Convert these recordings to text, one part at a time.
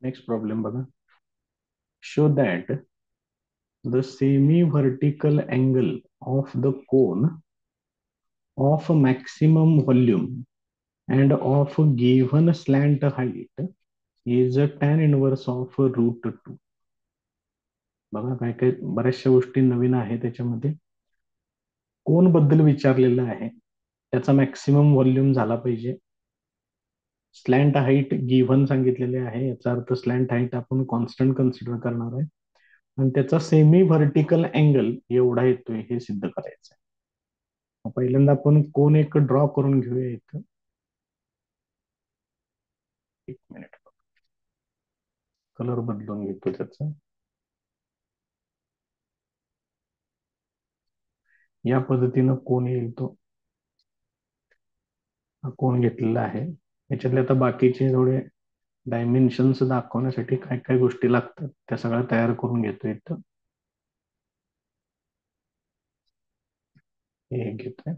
Next problem बघा. Show that the semi vertical angle of the cone of maximum volume and of given slant height is a tan inverse of √2. बघा काय काय बऱ्याचशा गोष्टी नवीन आहे त्याच्यामध्ये. कोन बद्दल विचारलेलं आहे, त्याचा मॅक्सिमम व्हॉल्यूम झाला पाहिजे. स्लॅन्ट हाईट गिव्हन सांगितलेले आहे, याचा अर्थ स्लॅन्ट हाईट आपण कॉन्स्टंट कन्सिडर करणार आहे आणि त्याचा सेमी व्हर्टिकल अँगल एवढा येतोय हे सिद्ध करायचं आहे. पहिल्यांदा आपण कोन एक ड्रॉ करून घेऊया इथं. एक मिनिट, कलर बदलून घेतो त्याचा. या पद्धतीनं कोन येईल तो. हा कोन घेतलेला आहे. याच्यातले आता बाकीचे थोडे डायमेन्शन्स दाखवण्यासाठी काय काय गोष्टी लागतात त्या सगळ्या तयार करून घेतो इथं. हे घेतोय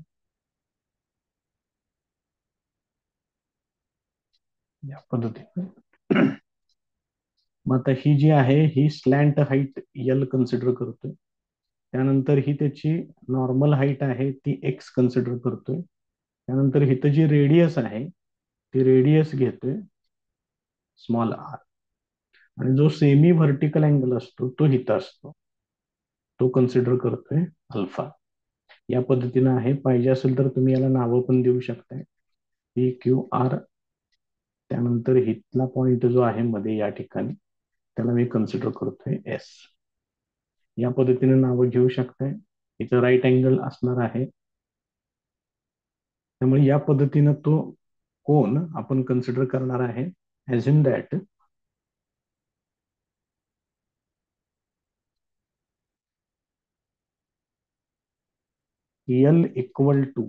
या पद्धतीने. मग आता ही जी आहे ही स्लॅन्ट हाईट यल कन्सिडर करतोय. त्यानंतर ही त्याची नॉर्मल हाईट आहे ती एक्स कन्सिडर करतोय. त्यानंतर इथं जी रेडियस आहे ती रेडियस घेतोय स्मॉल आर. आणि जो सेमी व्हर्टिकल अँगल असतो तो इथं असतो, तो कन्सिडर करतोय अल्फा. या पद्धतीनं आहे. पाहिजे असेल तर तुम्ही याला नावं पण देऊ शकताय, पी क्यू आर. त्यानंतर हितला पॉइंट जो आहे मध्ये या ठिकाणी त्याला मी कन्सिडर करतोय एस. या पद्धतीने नावं घेऊ शकताय. इथं राईट अँगल असणार आहे, त्यामुळे या पद्धतीनं तो कोन आपण कन्सिडर करणार आहे. Assume that L equal to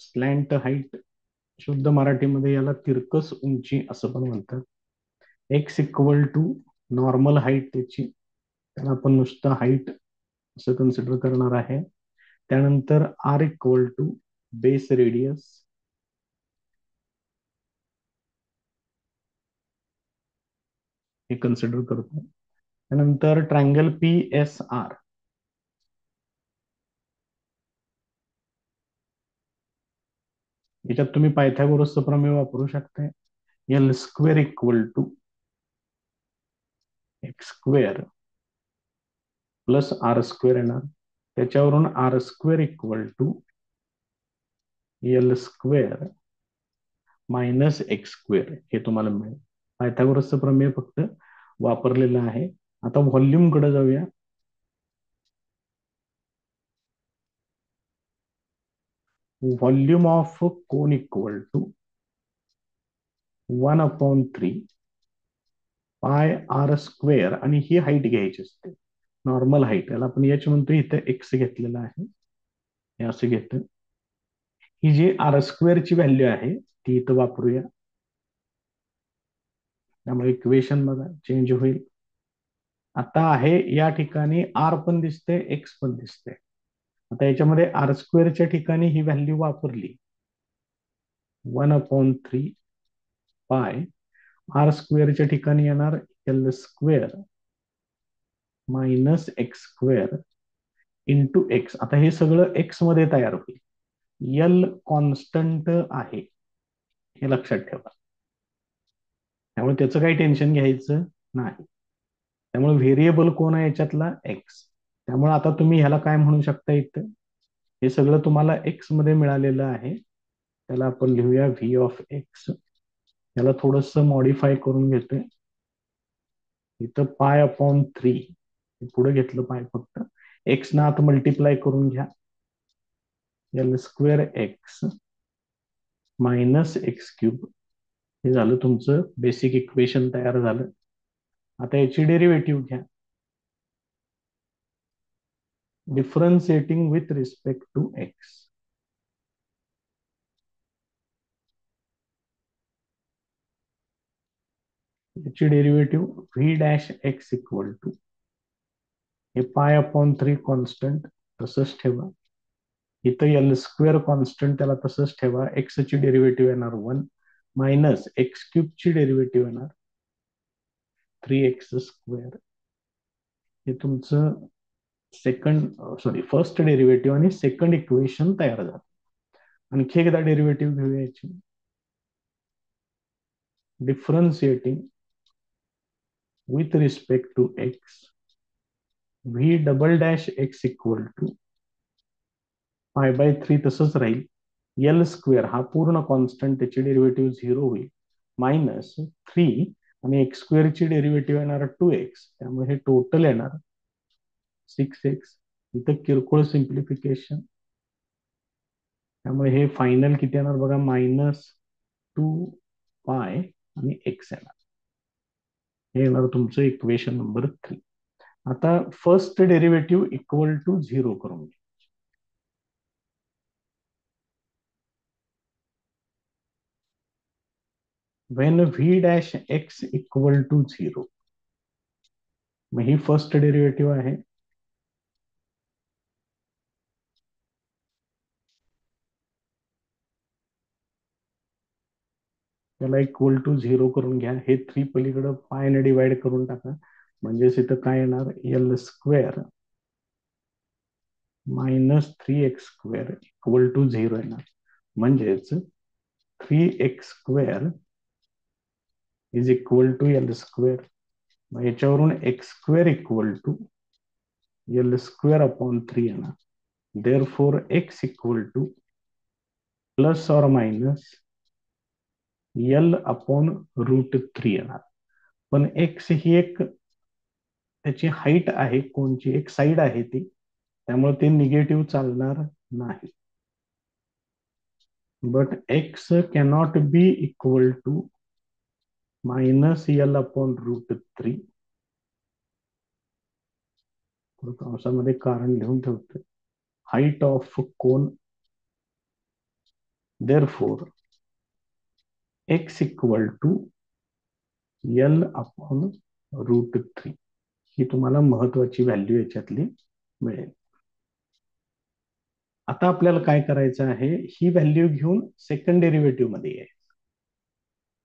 slant height. शुद्ध मराठीमध्ये याला तिरकस उंची असं पण म्हणतात. X equal to normal height त्याची, त्याला आपण नुसतं हाईट असं कन्सिडर करणार आहे. त्यानंतर R equal to base radius. हे कन्सिडर करतो. त्यानंतर ट्रायंगल पी एस आर. याच्यात तुम्ही पायथागोरसचं प्रमेय वापरू शकताय. L square equal to X square plus R square येणार. त्याच्यावरून R square equal to L square minus X square हे तुम्हाला मिळेल. पायथागोरसचं प्रमेय फक्त वापरलेलं आहे. आता व्हॉल्यूम कडे जाऊया. Volume of cone equal to 1/3 pi R square. आणि ही हाईट घ्यायची असते, नॉर्मल हाईट. याला आपण एच म्हणतो, इथं एक्स घेतलेला आहे, हे असं घेतं. ही जी आर स्क्वेअरची व्हॅल्यू आहे ती इथं वापरूया. त्यामुळे इक्वेशन बघा चेंज होईल. आता आहे या ठिकाणी आर पण दिसते, एक्स पण दिसते. आता याच्यामध्ये आर स्क्वेअरच्या ठिकाणी ही व्हॅल्यू वापरली 1/3 पाय. आर स्क्वेअरच्या ठिकाणी येणार L square minus X square into x. आता हे सगळं एक्स मध्ये तयार होईल. यल कॉन्स्टंट आहे हे लक्षात ठेवा, त्यामुळे त्याचं काही टेन्शन घ्यायचं नाही. त्यामुळे व्हेरिएबल कोण आहे याच्यातला एक्स. त्यामुळे आता तुम्ही ह्याला काय म्हणू शकता, इथं हे सगळं तुम्हाला एक्स मध्ये मिळालेलं आहे. त्याला आपण लिहूया व्ही ऑफ एक्स. याला थोडस मॉडिफाय करून घेतोय. इथं π/3 पुढे घेतलं पाय, फक्त एक्स ना आता मल्टिप्लाय करून घ्या. L square x minus x cube. हे झालं तुमचं बेसिक इक्वेशन तयार झालं. आता याची डेरिव्हेटिव्ह घ्या, differentiating with respect to x. याची derivative v dash x equal to हे π/3 कॉन्स्टंट तसंच ठेवा. इथं एल स्क्वेअर कॉन्स्टंट त्याला तसंच ठेवा. एक्स ची डेरिव्हेटिव्ह येणार 1 मायनस एक्स क्यूबची डेरिव्हेटिव्ह येणार 3x² हे तुमचं फर्स्ट डेरिव्हेटिव्ह आणि सेकंड इक्वेशन तयार झालं. आणखी एकदा डेरिव्हेटिव्ह घेऊया याची. Differentiating with respect to x v double dash x equal to π/3 तसंच राहील. एल स्क्वेअर हा पूर्ण कॉन्स्टंट, त्याची डेरिव्हेटिव्ह 0 होईल. मायनस 3 आणि एक्स स्क्वेअरची डेरिव्हेटिव्ह येणार 2x, त्यामुळे हे टोटल येणार 6x. इथं किरकोळ सिम्प्लिफिकेशन, त्यामुळे हे फायनल किती येणार बघा, -2π आणि x येणार. हे येणार तुमचं इक्वेशन नंबर 3. आता फर्स्ट डेरिव्हेटिव्ह इक्वल टू 0 करून घ्या. when v dash x equal to 0, मग ही फर्स्ट डेरिव्हेटिव्ह आहे. त्याला इक्वल टू 0 करून घ्या. हे 3 पलीकडं पायने डिवाइड करून टाका. म्हणजेच इथं काय येणार, L square -3x² equal to 0 येणार. म्हणजेच 3x² is equal to L square. मग याच्यावरून x² equal to L square upon 3 येणार. Therefore x equal to plus और मायनस एल अपॉन √3 येणार. पण एक्स ही एक त्याची हाईट आहे, कोणची एक साईड आहे ती, त्यामुळे ते निगेटिव्ह चालणार नाही. But X cannot be equal to -L upon √3. कंसामध्ये कारण लिहून ठेवतो, height of cone. Therefore X equal to L upon √3 ही तुम्हाला महत्वाची व्हॅल्यू याच्यातली मिळेल. आता आपल्याला काय करायचं आहे, ही व्हॅल्यू घेऊन सेकंड डेरिव्हेटिव्ह मध्ये आहे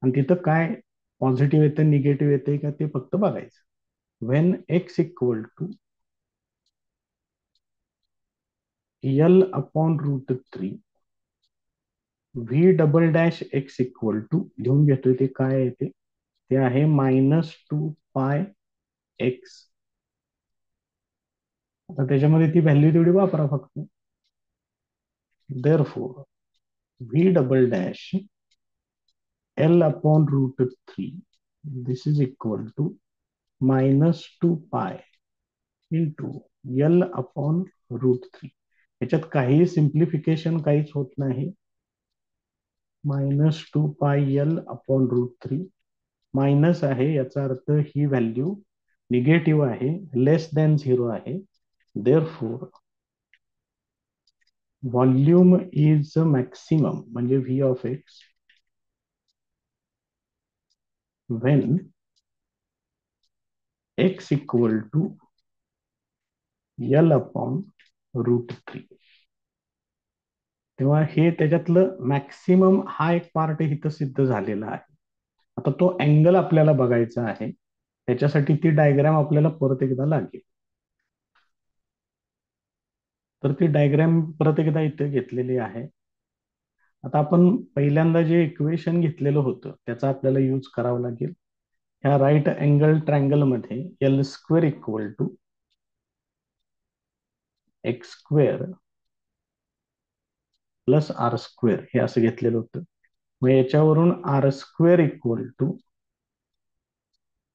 आणि तिथं काय पॉझिटिव्ह येतं निगेटिव्ह येते का ते फक्त बघायचं. When X equal to L upon √3 V double dash x equal to लिहून घेतोय, ते काय आहे ते आहे -2πx. आता त्याच्यामध्ये ती व्हॅल्यू तेवढी वापरा फक्त. Therefore v double dash l upon √3 this is equal to -2π into l upon √3. याच्यात काही सिम्प्लिफिकेशन काहीच होत नाही. -2π एल अपॉन √3 मायनस आहे, याचा अर्थ ही व्हॅल्यू निगेटिव्ह आहे, लेस दॅन 0 आहे. देअरफॉर व्हॉल्यूम इज मॅक्सिमम म्हणजे V of X when X equal to L upon √3. तेव्हा हे त्याच्यातलं मॅक्सिमम हा एक पार्ट इथं सिद्ध झालेला आहे. आता तो अँगल आपल्याला बघायचा आहे, त्याच्यासाठी ती डायग्राम आपल्याला परत एकदा लागेल. तर ती डायग्राम परत एकदा इथे घेतलेली आहे. आता आपण पहिल्यांदा जे इक्वेशन घेतलेलं होतं त्याचा आपल्याला यूज करावा लागेल. ह्या राईट अँगल ट्रायंगल मध्ये L square equal to x² plus r² हे असं घेतलेलं होतं. मग याच्यावरून r² equal to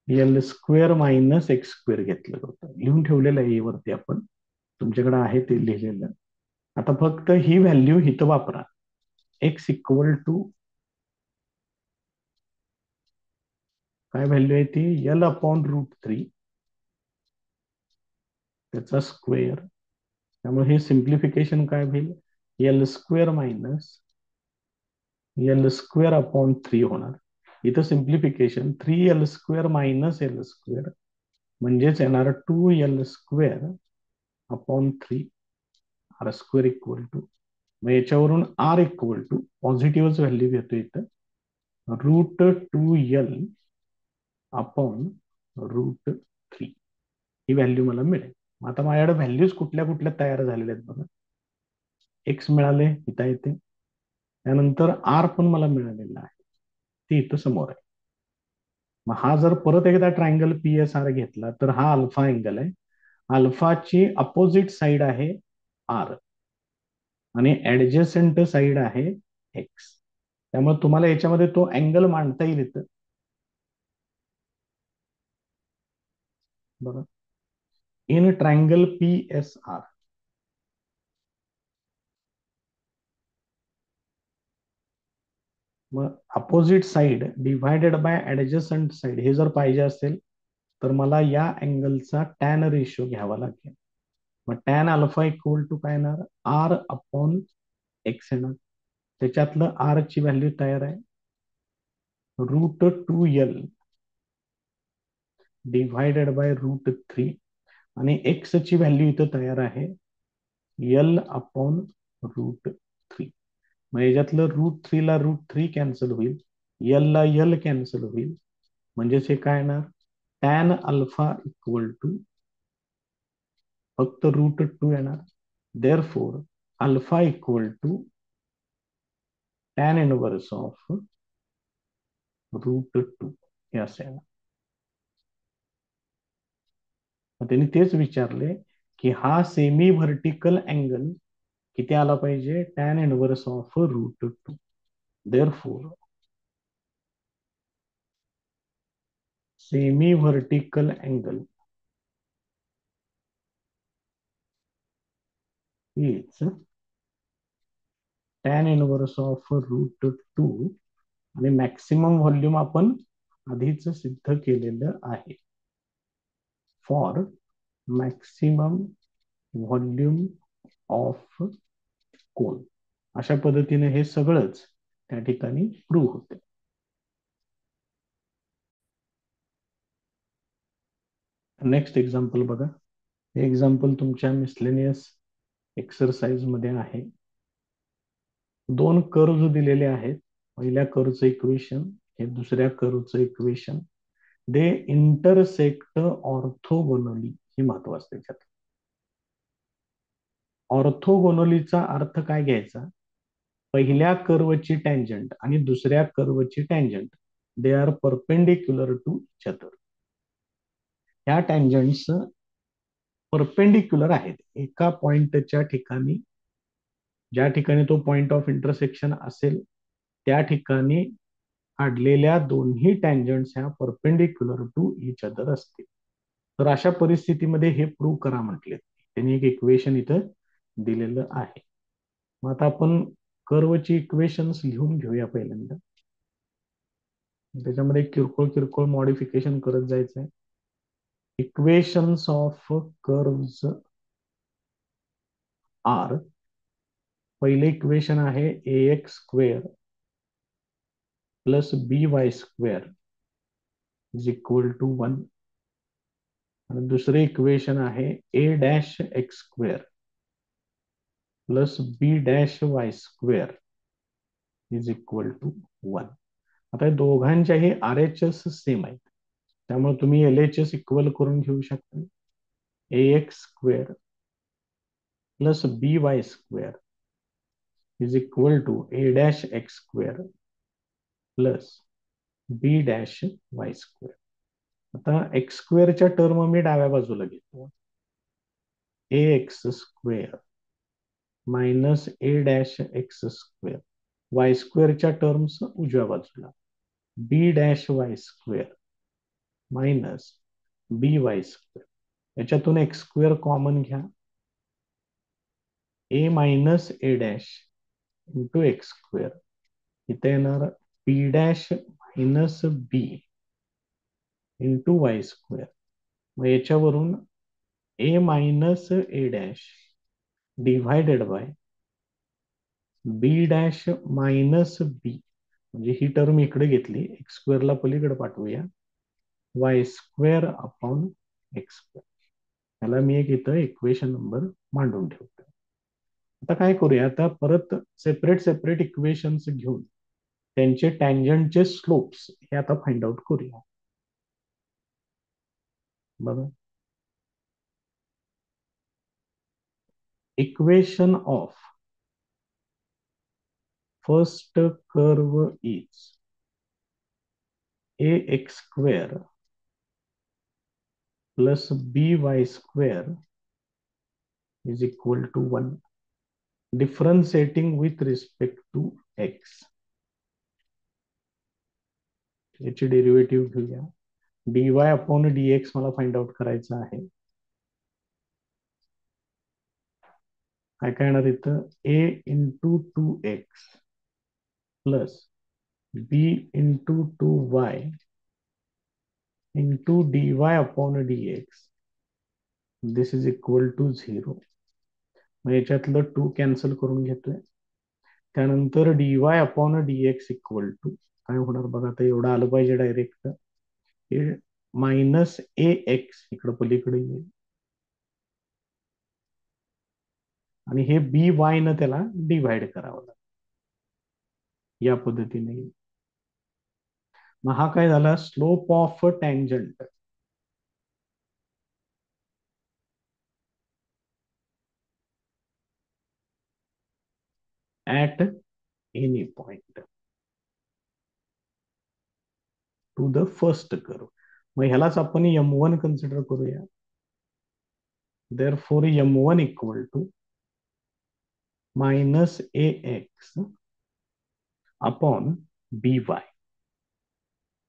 L square minus x² घेतलेलं होतं. लिहून ठेवलेलं आहे वरती, आपण तुमच्याकडे आहे ते लिहिलेलं. आता फक्त ही व्हॅल्यू इथं वापरा. x इक्वल टू काय व्हॅल्यू आहे ती, एल अपॉन √3 त्याचा स्क्वेअर. त्यामुळे हे सिम्प्लिफिकेशन काय होईल, L square minus L square upon 3 होणार. इथं सिम्प्लिफिकेशन 3l² मायनस l² म्हणजेच येणार 2l² upon 3 r² equal to. मग याच्यावरून r इक्वल टू पॉझिटिव्हच व्हॅल्यू घेतो इथं √2l अपॉन √3 ही व्हॅल्यू मला मिळेल. आता माझ्याकडे व्हॅल्यूज कुठल्या कुठल्या तयार झालेल्या आहेत बघा. एक्स मिळाले इथं येते, त्यानंतर आर पण मला मिळालेला आहे, ते इथं समोर आहे. मग हा जर परत एकदा ट्रायंगल पी एस आर घेतला तर हा अल्फा अँगल आहे. अल्फाची अपोजिट साइड आहे आर आणि ऍडजसेंट साइड आहे एक्स. त्यामुळे तुम्हाला याच्यामध्ये तो अँगल मांडता येईल इथं बघा. In triangle P S R मग opposite side divided by adjacent side हे जर पाहिजे असेल तर मला या अँगलचा टॅन रेशो घ्यावा लागेल. मग टॅन अल्फा इक्वल टू काय येणार, आर अपॉन एक्स येणार. त्याच्यातलं आर ची व्हॅल्यू तयार आहे √2l डिव्हायडेड बाय √3 आणि एक्स ची व्हॅल्यू इथं तयार आहे एल अपॉन √3. मग याच्यातलं √3 ला √3 कॅन्सल होईल, एल ला एल कॅन्सल होईल, म्हणजेच हे काय येणार टॅन अल्फा इक्वल टू फक्त √2 येणार. Therefore alpha equal to tan inverse of √2 हे असं येणार. मग त्यांनी तेच विचारले की हा सेमी व्हर्टिकल अँगल किती आला पाहिजे, tan inverse of √2. Therefore semi vertical angle is tan inverse of √2 आणि मॅक्सिमम व्हॉल्यूम आपण आधीच सिद्ध केलेलं आहे. For maximum volume of cone. अशा पद्धतीने हे सगळंच त्या ठिकाणी प्रूव्ह होते. नेक्स्ट एक्झाम्पल बघा. हे एक्झाम्पल तुमच्या मिसलेनियस एक्सरसाइज मध्ये आहे. दोन कर्व दिलेले आहेत. पहिल्या कर्वचं इक्वेशन, हे दुसऱ्या कर्वचं इक्वेशन. दे इंटरसेक्ट ऑर्थोगोनली, ही महत्वाचं त्याच्यात. ऑर्थोगोनलीचा अर्थ काय घ्यायचा, पहिल्या कर्वची टँजंट आणि दुसऱ्या कर्वची tangent they are perpendicular to each other. ह्या टँजंट्स परपेंडिक्युलर आहेत. एका पॉइंटच्या ठिकाणी, ज्या ठिकाणी तो पॉइंट ऑफ इंटरसेक्शन असेल त्या ठिकाणी काढलेल्या दोन्ही टँजंट्स ह्या परपेंडिक्युलर टू इच अदर असतील. तर अशा परिस्थितीमध्ये हे प्रूव्ह करा म्हटले. त्यांनी एक इक्वेशन इथं दिलेलं आहे. मग आता आपण कर्वची इक्वेशन्स लिहून घेऊया पहिल्यांदा. त्याच्यामध्ये किरकोळ किरकोळ मॉडिफिकेशन करत जायचंय. Equations of curves are. पहिले इक्वेशन आहे ax² plus by² is equal to 1. आणि दुसरे इक्वेशन आहे a'(x²) plus b'(y²) is equal to 1. आता या दोघांच्याही RHS सेम आहेत, त्यामुळे तुम्ही LHS इक्वल करून घेऊ शकता. ax² plus by² is equal to a'(x² plus b'(y²). आता x² च्या टर्म मी डाव्या बाजूला घेतो. ax² minus a'(x²). y² च्या टर्म्स उजव्या बाजूला. b'(y²) minus by². याच्यातून x² कॉमन घ्या. a minus a' into x². इथे येणार b' minus b into y². मग याच्यावरून a minus a' divided by b' minus b, म्हणजे ही टर्म इकडे घेतली, x² ला पलीकडे पाठवूया, y² अपॉन x². याला मी एक इथं इक्वेशन नंबर मांडून ठेवतो. आता काय करूया, आता परत सेपरेट सेपरेट इक्वेशन्स घेऊन त्यांचे टँजंटचे स्लोप्स हे आता फाइंड आउट करूया. बघा, equation of first curve is ax² plus by² is equal to 1. Differentiating with respect to x. याची डेरिव्हेटिव्ह घेऊया. dy अपॉन dx मला फाइंड आउट करायचं आहे. काय काय येणार इथं? a into 2x plus b into 2y into dy upon dx this is equal to 0. मग याच्यातलं 2 कॅन्सल करून घेतोय. त्यानंतर dy upon dx equal to काय होणार बघा, आता एवढं आलं पाहिजे डायरेक्ट. हे मायनस ax इकडं पलीकडे येईल आणि हे by न त्याला डिव्हाइड करावं लागेल या पद्धतीने. मग हा काय झाला? Slope of tangent at any point to the first curve. मग ह्यालाच आपण m1 कन्सिडर करूया. therefore m1 equal to minus ax upon by.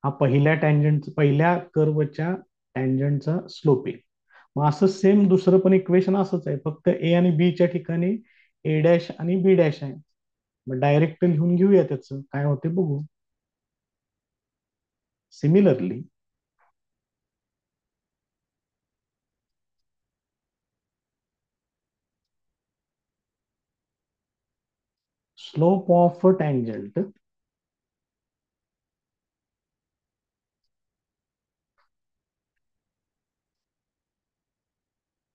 हा पहिल्या कर्वच्या टँजंटचा स्लोप आहे. मग असं सेम दुसरं पण इक्वेशन असंच आहे, फक्त ए आणि बी च्या ठिकाणी ए डॅश आणि बी डॅश आहे. मग डायरेक्ट लिहून घेऊया त्याचं काय होते बघू. Similarly slope of tangent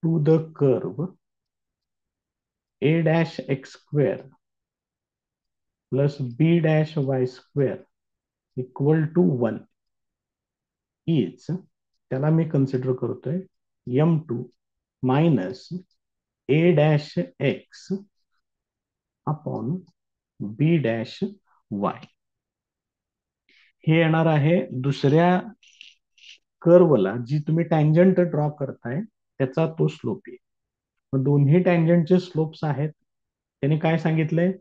to the curve a dash x² plus b dash y² equal to 1 इज, त्याला मी कन्सिडर करतोय m2 minus a dash x upon b dash y. हे येणार आहे दुसऱ्या कर्वला जी तुम्ही टँजंट ड्रॉ करताय त्याचा तो स्लोप आहे. मग दोन्ही टँजंटचे स्लोप्स आहेत. त्यांनी काय सांगितलंय?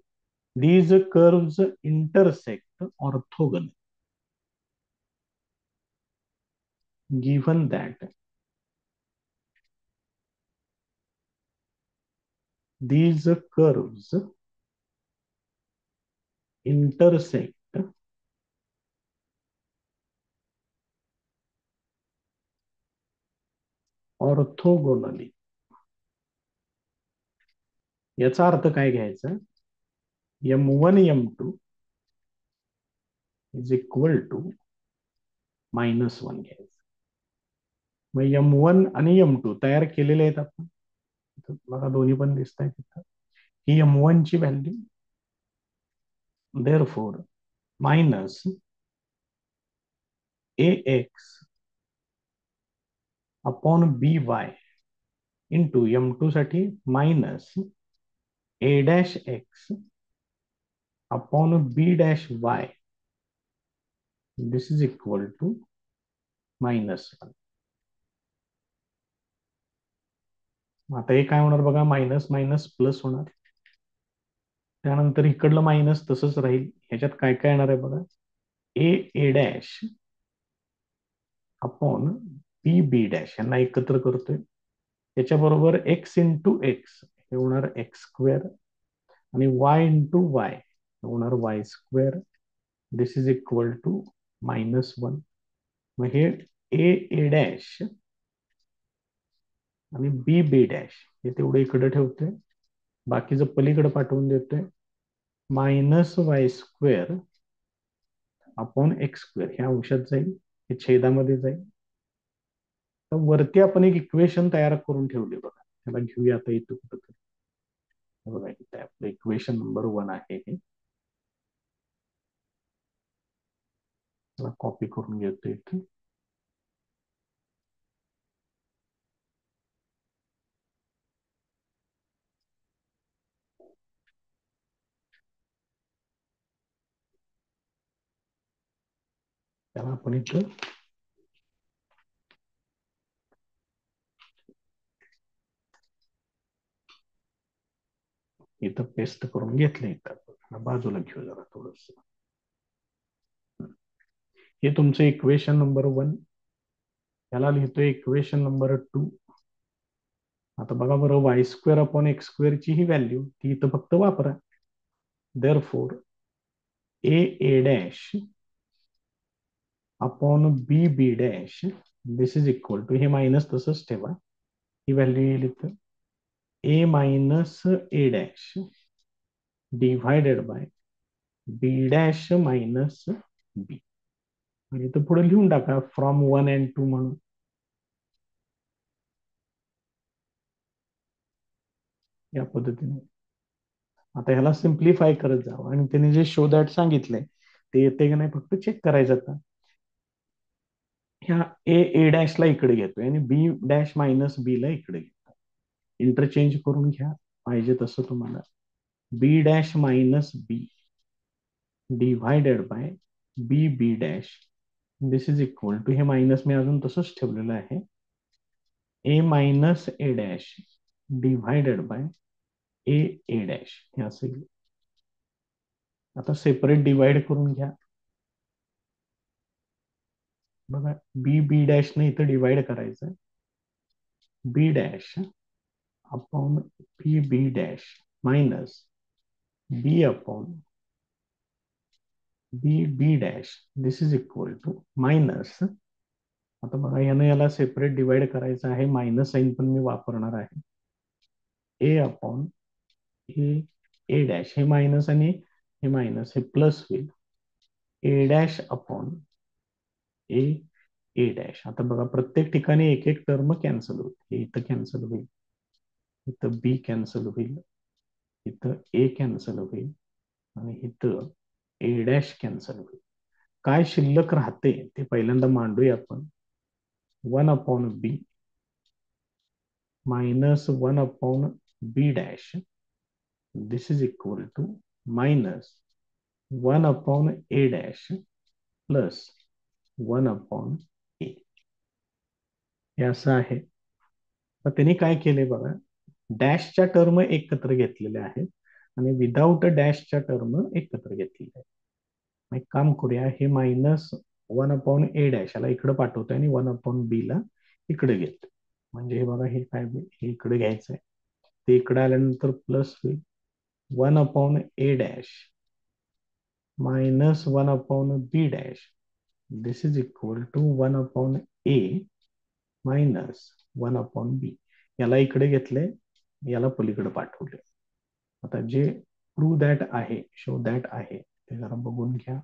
These curves intersect orthogonal given that these curves intersect orthogonally. याचा अर्थ काय घ्यायचा? m1 m2 is equal to -1 घ्यायचं. मग m1 आणि m2 तयार केलेले आहेत आपण. बघा दोन्ही पण दिसत आहेत तिथं. ही m1 ची value, therefore minus ax upon by into m2 साठी minus a dash x upon b dash y this is equal to -1. आता हे काय होणार बघा, मायनस मायनस प्लस होणार. त्यानंतर इकडलं मायनस तसंच राहील. ह्याच्यात काय काय येणार आहे बघा, a dash upon B dash यांना एकत्र करतोय. त्याच्याबरोबर एक्स इंटू एक्स हे होणार x² आणि y इंटू वाय हे होणार y². This is equal to -1. मग हे a डॅश आणि बी डॅश हे तेवढं इकडे ठेवतोय, बाकीचं पलीकडे पाठवून देतोय. -y² अपॉन x² ह्या अंशात जाईल, हे छेदामध्ये जाईल. तर वरती आपण एक इक्वेशन तयार करून ठेवली बघा. त्याला घेऊया आता इथं कुठं. बघा इथे आपलं इक्वेशन नंबर 1 आहे हे. चला कॉपी करून घेतो इथे. त्याला आपण इथं पेस्ट करून घेतलं. इथं बाजूला घेऊ जरा थोडस. हे तुमचं इक्वेशन नंबर 1. त्याला लिहितोय इक्वेशन नंबर 2. आता बघा बरं, y² अपॉन x² ची ही व्हॅल्यू ती इथं फक्त वापरा. Therefore a dash upon b dash this is equal to, हे मायनस तसंच ठेवा, ही व्हॅल्यू येईल इथं a minus a dash divided by b dash minus b. आणि इथं पुढे लिहून टाका फ्रॉम 1 and 2 म्हणून. या पद्धतीने आता ह्याला सिम्प्लिफाय करत जावं आणि त्याने जे शो दॅट सांगितलंय ते येते की नाही फक्त चेक करायचं. आता ह्या ए डॅशला इकडे घेतोय आणि बी डॅश मायनस बी ला इकडे घेतो. इंटरचेंज करून घ्या पाहिजे तसं तुम्हाला. B dash minus b divided by b dash this is equal to, हे मायनस मी अजून तसंच ठेवलेलं आहे, a minus a dash divided by a dash हे असेल. आता सेपरेट डिवाइड करून घ्या. बघा बी डॅश ने इथं डिवाइड करायचं. B dash upon B dash minus b upon B dash this is equal to minus. आता बघा यानं याला सेपरेट डिवाइड करायचं आहे, मायनस साइन पण मी वापरणार आहे. ए अपॉन ए डॅश, हे मायनस आणि हे मायनस हे प्लस होईल. A dash upon a dash. आता बघा प्रत्येक ठिकाणी एक एक टर्म कॅन्सल होईल. हे इथं कॅन्सल होईल, इथं बी कॅन्सल होईल, इथं ए कॅन्सल होईल आणि इथं ए डॅश कॅन्सल होईल. काय शिल्लक राहते ते पहिल्यांदा मांडूया आपण. 1 upon b minus 1 upon B dash this is equal to minus 1 upon a dash plus 1 upon a. हे असं आहे. तर त्यांनी काय केले बघा, डॅशच्या टर्म एकत्र घेतलेल्या आहेत आणि विदाऊट डॅशच्या टर्म एकत्र घेतलेल्या आहेत. एक काम करूया, हे मायनस 1 अपॉन ए डॅश याला इकडे पाठवतोय आणि 1 अपॉन बी ला इकडे घेतो. म्हणजे हे बघा, हे काय हे इकडे घ्यायचंय, ते इकडे आल्यानंतर प्लस होईल 1 upon a dash minus 1 upon B dash this is equal to 1 upon a minus 1 upon b. याला इकडे घेतले, याला पलीकडे पाठवले. आता जे प्रूव्ह दॅट आहे, शो दॅट आहे ते जरा बघून घ्या.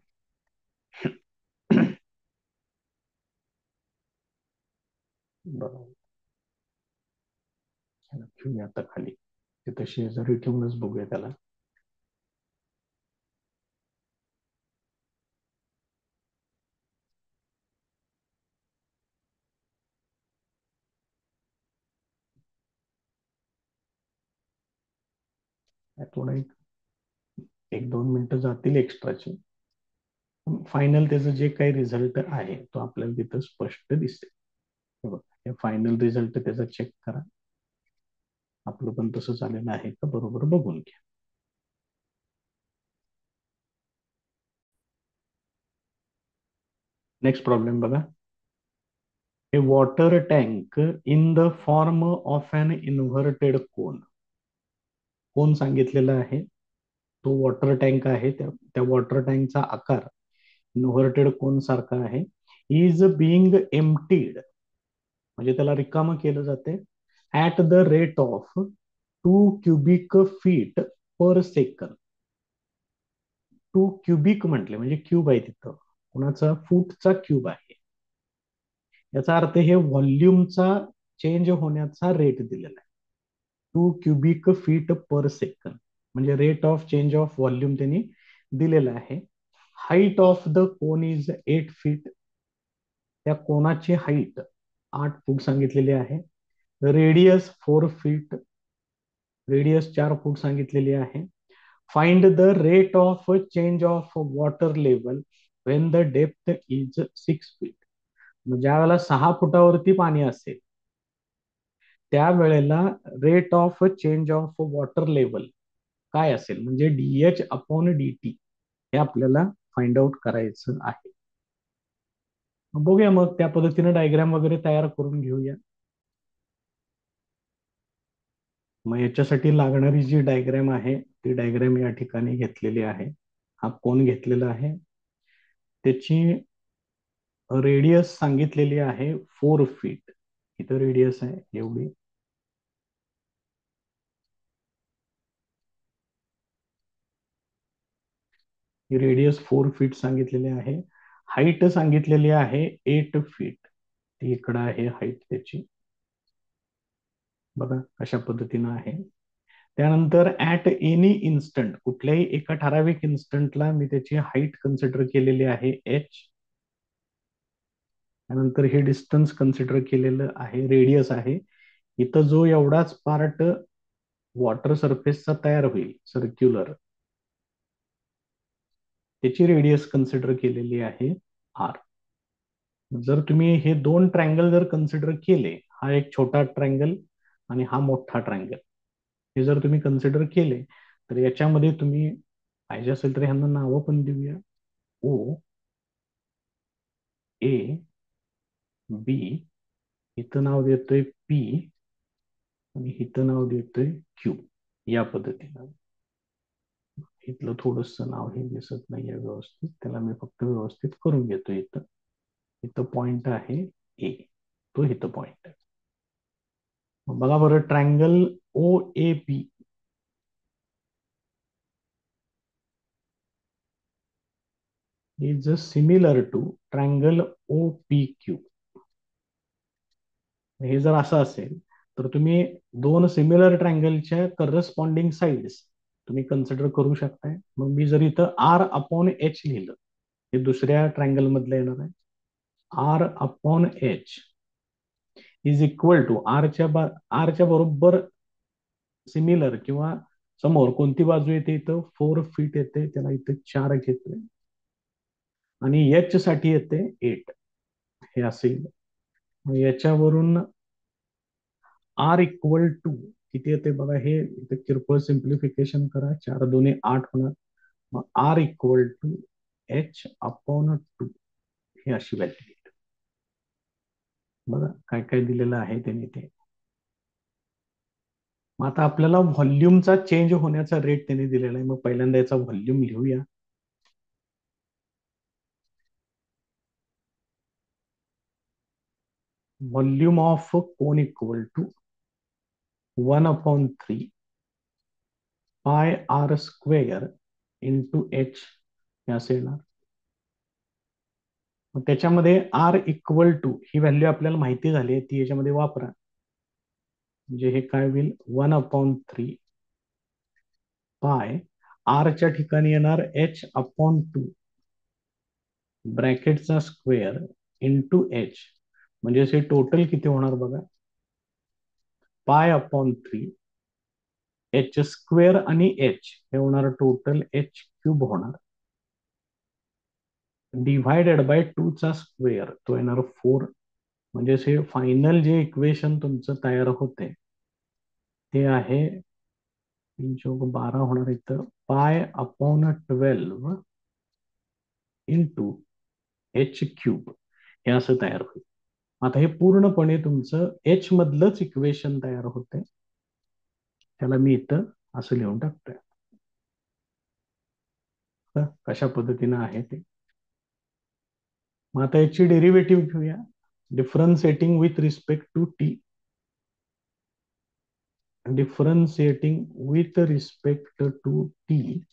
बरोबर, ठेवूया आता खाली, तिथे शेजारी ठेवूनच बघूया त्याला. थोडा एक 2 मिनिटं जातील एक्स्ट्राचे. फायनल त्याचं जे काही रिझल्ट आहे तो आपल्याला तिथं स्पष्ट दिसते. हे फायनल रिझल्ट त्याचा चेक करा, आपलं पण तसं झालेलं आहे का बरोबर बघून घ्या. नेक्स्ट प्रॉब्लेम बघा. A water tank in the form of an inverted cone. कोण सांगितलेला आहे, तो वॉटर टँक आहे. त्या वॉटर टँकचा आकार इन्व्हर्टेड कोन सारखा आहे. इज बिंग एम्प्टीड, म्हणजे त्याला रिकाम केलं जाते at the rate of 2 cubic feet per second. 2 cubic म्हटले म्हणजे क्यूब आहे, तिथं कुणाचा फूटचा क्यूब आहे. याचा अर्थ हे व्हॉल्यूमचा चेंज होण्याचा रेट दिलेला आहे. 2 क्युबिक फीट पर सेकंद म्हणजे rate of change of volume त्यांनी दिलेला आहे. Height of the cone is 8 feet. त्या कोनाची हाईट 8 फूट सांगितलेली आहे. रेडियस 4 फीट, रेडियस 4 फूट सांगितलेली आहे. Find the rate of change of water level Wien the depth is 6 feet. ज्या वेळेला 6 फुटावरती पाणी असेल त्यावेळेला rate of change of water level काय असेल, म्हणजे डीएच अपॉन डी टी, हे आपल्याला फाइंड आउट करायचं आहे. बघूया मग त्या पद्धतीने डायग्राम वगैरे तयार करून घेऊया. मग याच्यासाठी लागणारी जी डायग्राम आहे ती डायग्राम या ठिकाणी घेतलेली आहे. हा कोन घेतलेला आहे, त्याची रेडियस सांगितलेली आहे 4 फीट. इथं रेडियस आहे एवढी. ही रेडियस 4 फीट सांगितलेली आहे. हाईट सांगितलेली आहे 8 फीट. ती इकडं आहे हाईट त्याची. बघा कशा पद्धतीनं आहे. त्यानंतर ऍट एनी इन्स्टंट, कुठल्याही एका ठराविक इन्स्टंटला मी त्याची हाईट कन्सिडर केलेली आहे एच. त्यानंतर हे डिस्टन्स कन्सिडर केलेलं आहे, रेडियस आहे. इथं जो एवढाच पार्ट वॉटर सरफेसचा तयार होईल सर्क्युलर, त्याची रेडियस कन्सिडर केलेली आहे आर. जर तुम्ही हे दोन ट्रायंगल जर कन्सिडर केले, हा एक छोटा ट्रायंगल आणि हा मोठा ट्रायंगल, हे जर तुम्ही कन्सिडर केले तर याच्यामध्ये तुम्ही पाहिजे असेल तर ह्यांना नावं पण देऊया. ओ, ए, बी, इथं नाव देतोय पी आणि इथं नाव देतोय क्यू. या पद्धतीनं इथलं थोडस नाव हे दिसत नाहीये व्यवस्थित, त्याला मी फक्त व्यवस्थित करून घेतो. इथं इथं पॉइंट आहे ए, तो इथं पॉइंट आहे. बघा बरं, triangle O A P is similar to triangle O P Q. हे जर असं असेल तर तुम्ही दोन सिमिलर ट्रायंगलच्या करस्पॉन्डिंग साइड्स तुम्ही कन्सिडर करू शकताय. मग मी जर इथं आर अपॉन एच लिहिलं, हे दुसऱ्या ट्रायंगल मधलं येणार आहे. R upon H is equal to आरच्या बरोबर सिमिलर किंवा समोर कोणती बाजू येते, इथं 4 फीट येते, त्याला इथं 4 घेतोय आणि एच साठी येते 8. हे असेल. मग याच्यावरून आर इक्वल टू किती येते बघा, हे इथे किरकोळ सिम्प्लिफिकेशन करा, 4 2 8 होणार. मग R equal to H upon 2, ही अशी व्हॅल्यू. बघा काय काय दिलेलं आहे त्याने ते. मग आता आपल्याला व्हॉल्यूमचा चेंज होण्याचा रेट त्यांनी दिलेला आहे. मग पहिल्यांदा याचा व्हॉल्यूम लिहूया. Volume of cone equal to 1/3 pi R square into H, हे असे येणार. मग त्याच्यामध्ये आर इक्वल टू ही व्हॅल्यू आपल्याला माहिती झाली आहे, ती याच्यामध्ये वापरा. म्हणजे हे काय होईल, 1/3 पाय आरच्या ठिकाणी येणार एच अपॉन 2 ब्रॅकेटचा स्क्वेअर इंटू एच. म्हणजे हे टोटल किती होणार बघा, पाय अपॉन 3 एच स्क्वेअर आणि एच हे होणार टोटल एच क्यूब होणार, डिव्हायडेड बाय 2 चा स्क्वेअर, तो येणार 4. म्हणजे हे फायनल जे इक्वेशन तुमचं तयार होते ते आहे 3 × 12 होणार इथं, pi upon 12 into H cube, हे असं तयार होईल. आता हे पूर्णपणे तुमचं एच मधलंच इक्वेशन तयार होते, त्याला मी इथं असं लिहून टाकतोय. कशा पद्धतीनं आहे ते. मग आता याची डेरिव्हेटिव्ह घेऊया. Differentiating with respect to T, differentiating with respect to T,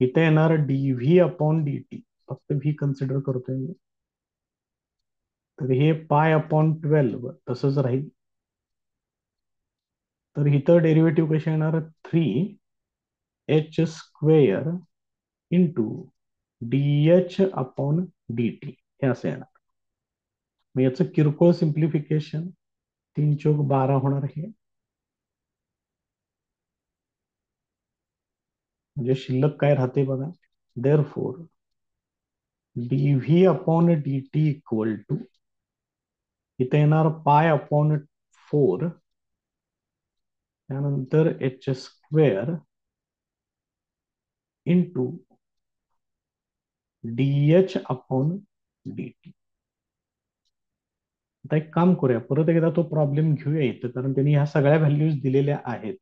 इथे येणार D V upon D T. फक्त व्ही कन्सिडर करतोय मी. तर हे पाय अपॉन 12 तसंच राहील. तर इथं डेरिव्हेटिव्ह कसे येणार, 3 H square into DH upon D T हे असं येणार. मग याचं किरकोळ सिम्प्लिफिकेशन 3 चौक 12 होणार हे. म्हणजे शिल्लक काय राहते बघा. Therefore DV upon D T equal to इथे येणार पाय अपॉन 4 त्यानंतर H square into DH upon D T. आता एक काम करूया, परत एकदा तो प्रॉब्लेम घेऊया इथं, कारण त्यांनी ह्या सगळ्या व्हॅल्यूज दिलेल्या आहेत.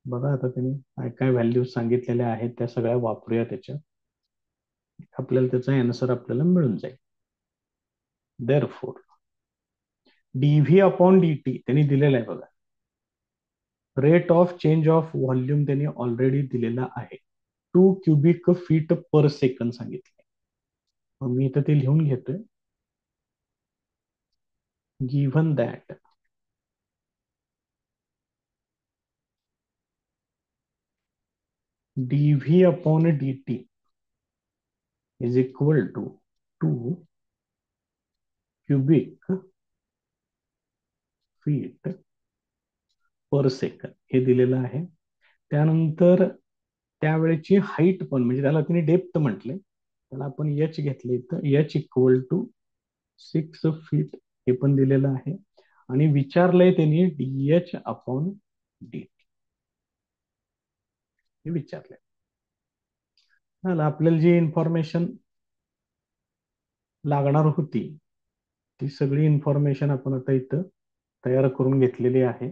बघा आता त्यांनी काय काय व्हॅल्यूज सांगितलेल्या आहेत त्या सगळ्या वापरूया त्याच्यात. आपल्याला त्याचा आन्सर आपल्याला मिळून जाईल. Therefore DV upon D T त्यांनी दिलेला आहे बघा. Rate of change of volume त्यांनी ऑलरेडी दिलेला आहे. 2 cubic feet per second सांगितले. मग मी इथं ते लिहून घेतोय. Given that dv upon dt is equal to 2 cubic feet per second हे दिलेलं आहे. त्यानंतर त्यावेळेची हाईट पण, म्हणजे त्याला तिने डेप्थ म्हटले, त्याला आपण एच घेतले तर एच इक्वल टू 6 feet हे पण दिलेलं आहे. आणि विचारलंय त्यांनी डीएच अपॉन डी हे विचारलंय. आपल्याला जी इन्फॉर्मेशन लागणार होती ती सगळी इन्फॉर्मेशन आपण आता इथं तयार करून घेतलेली आहे.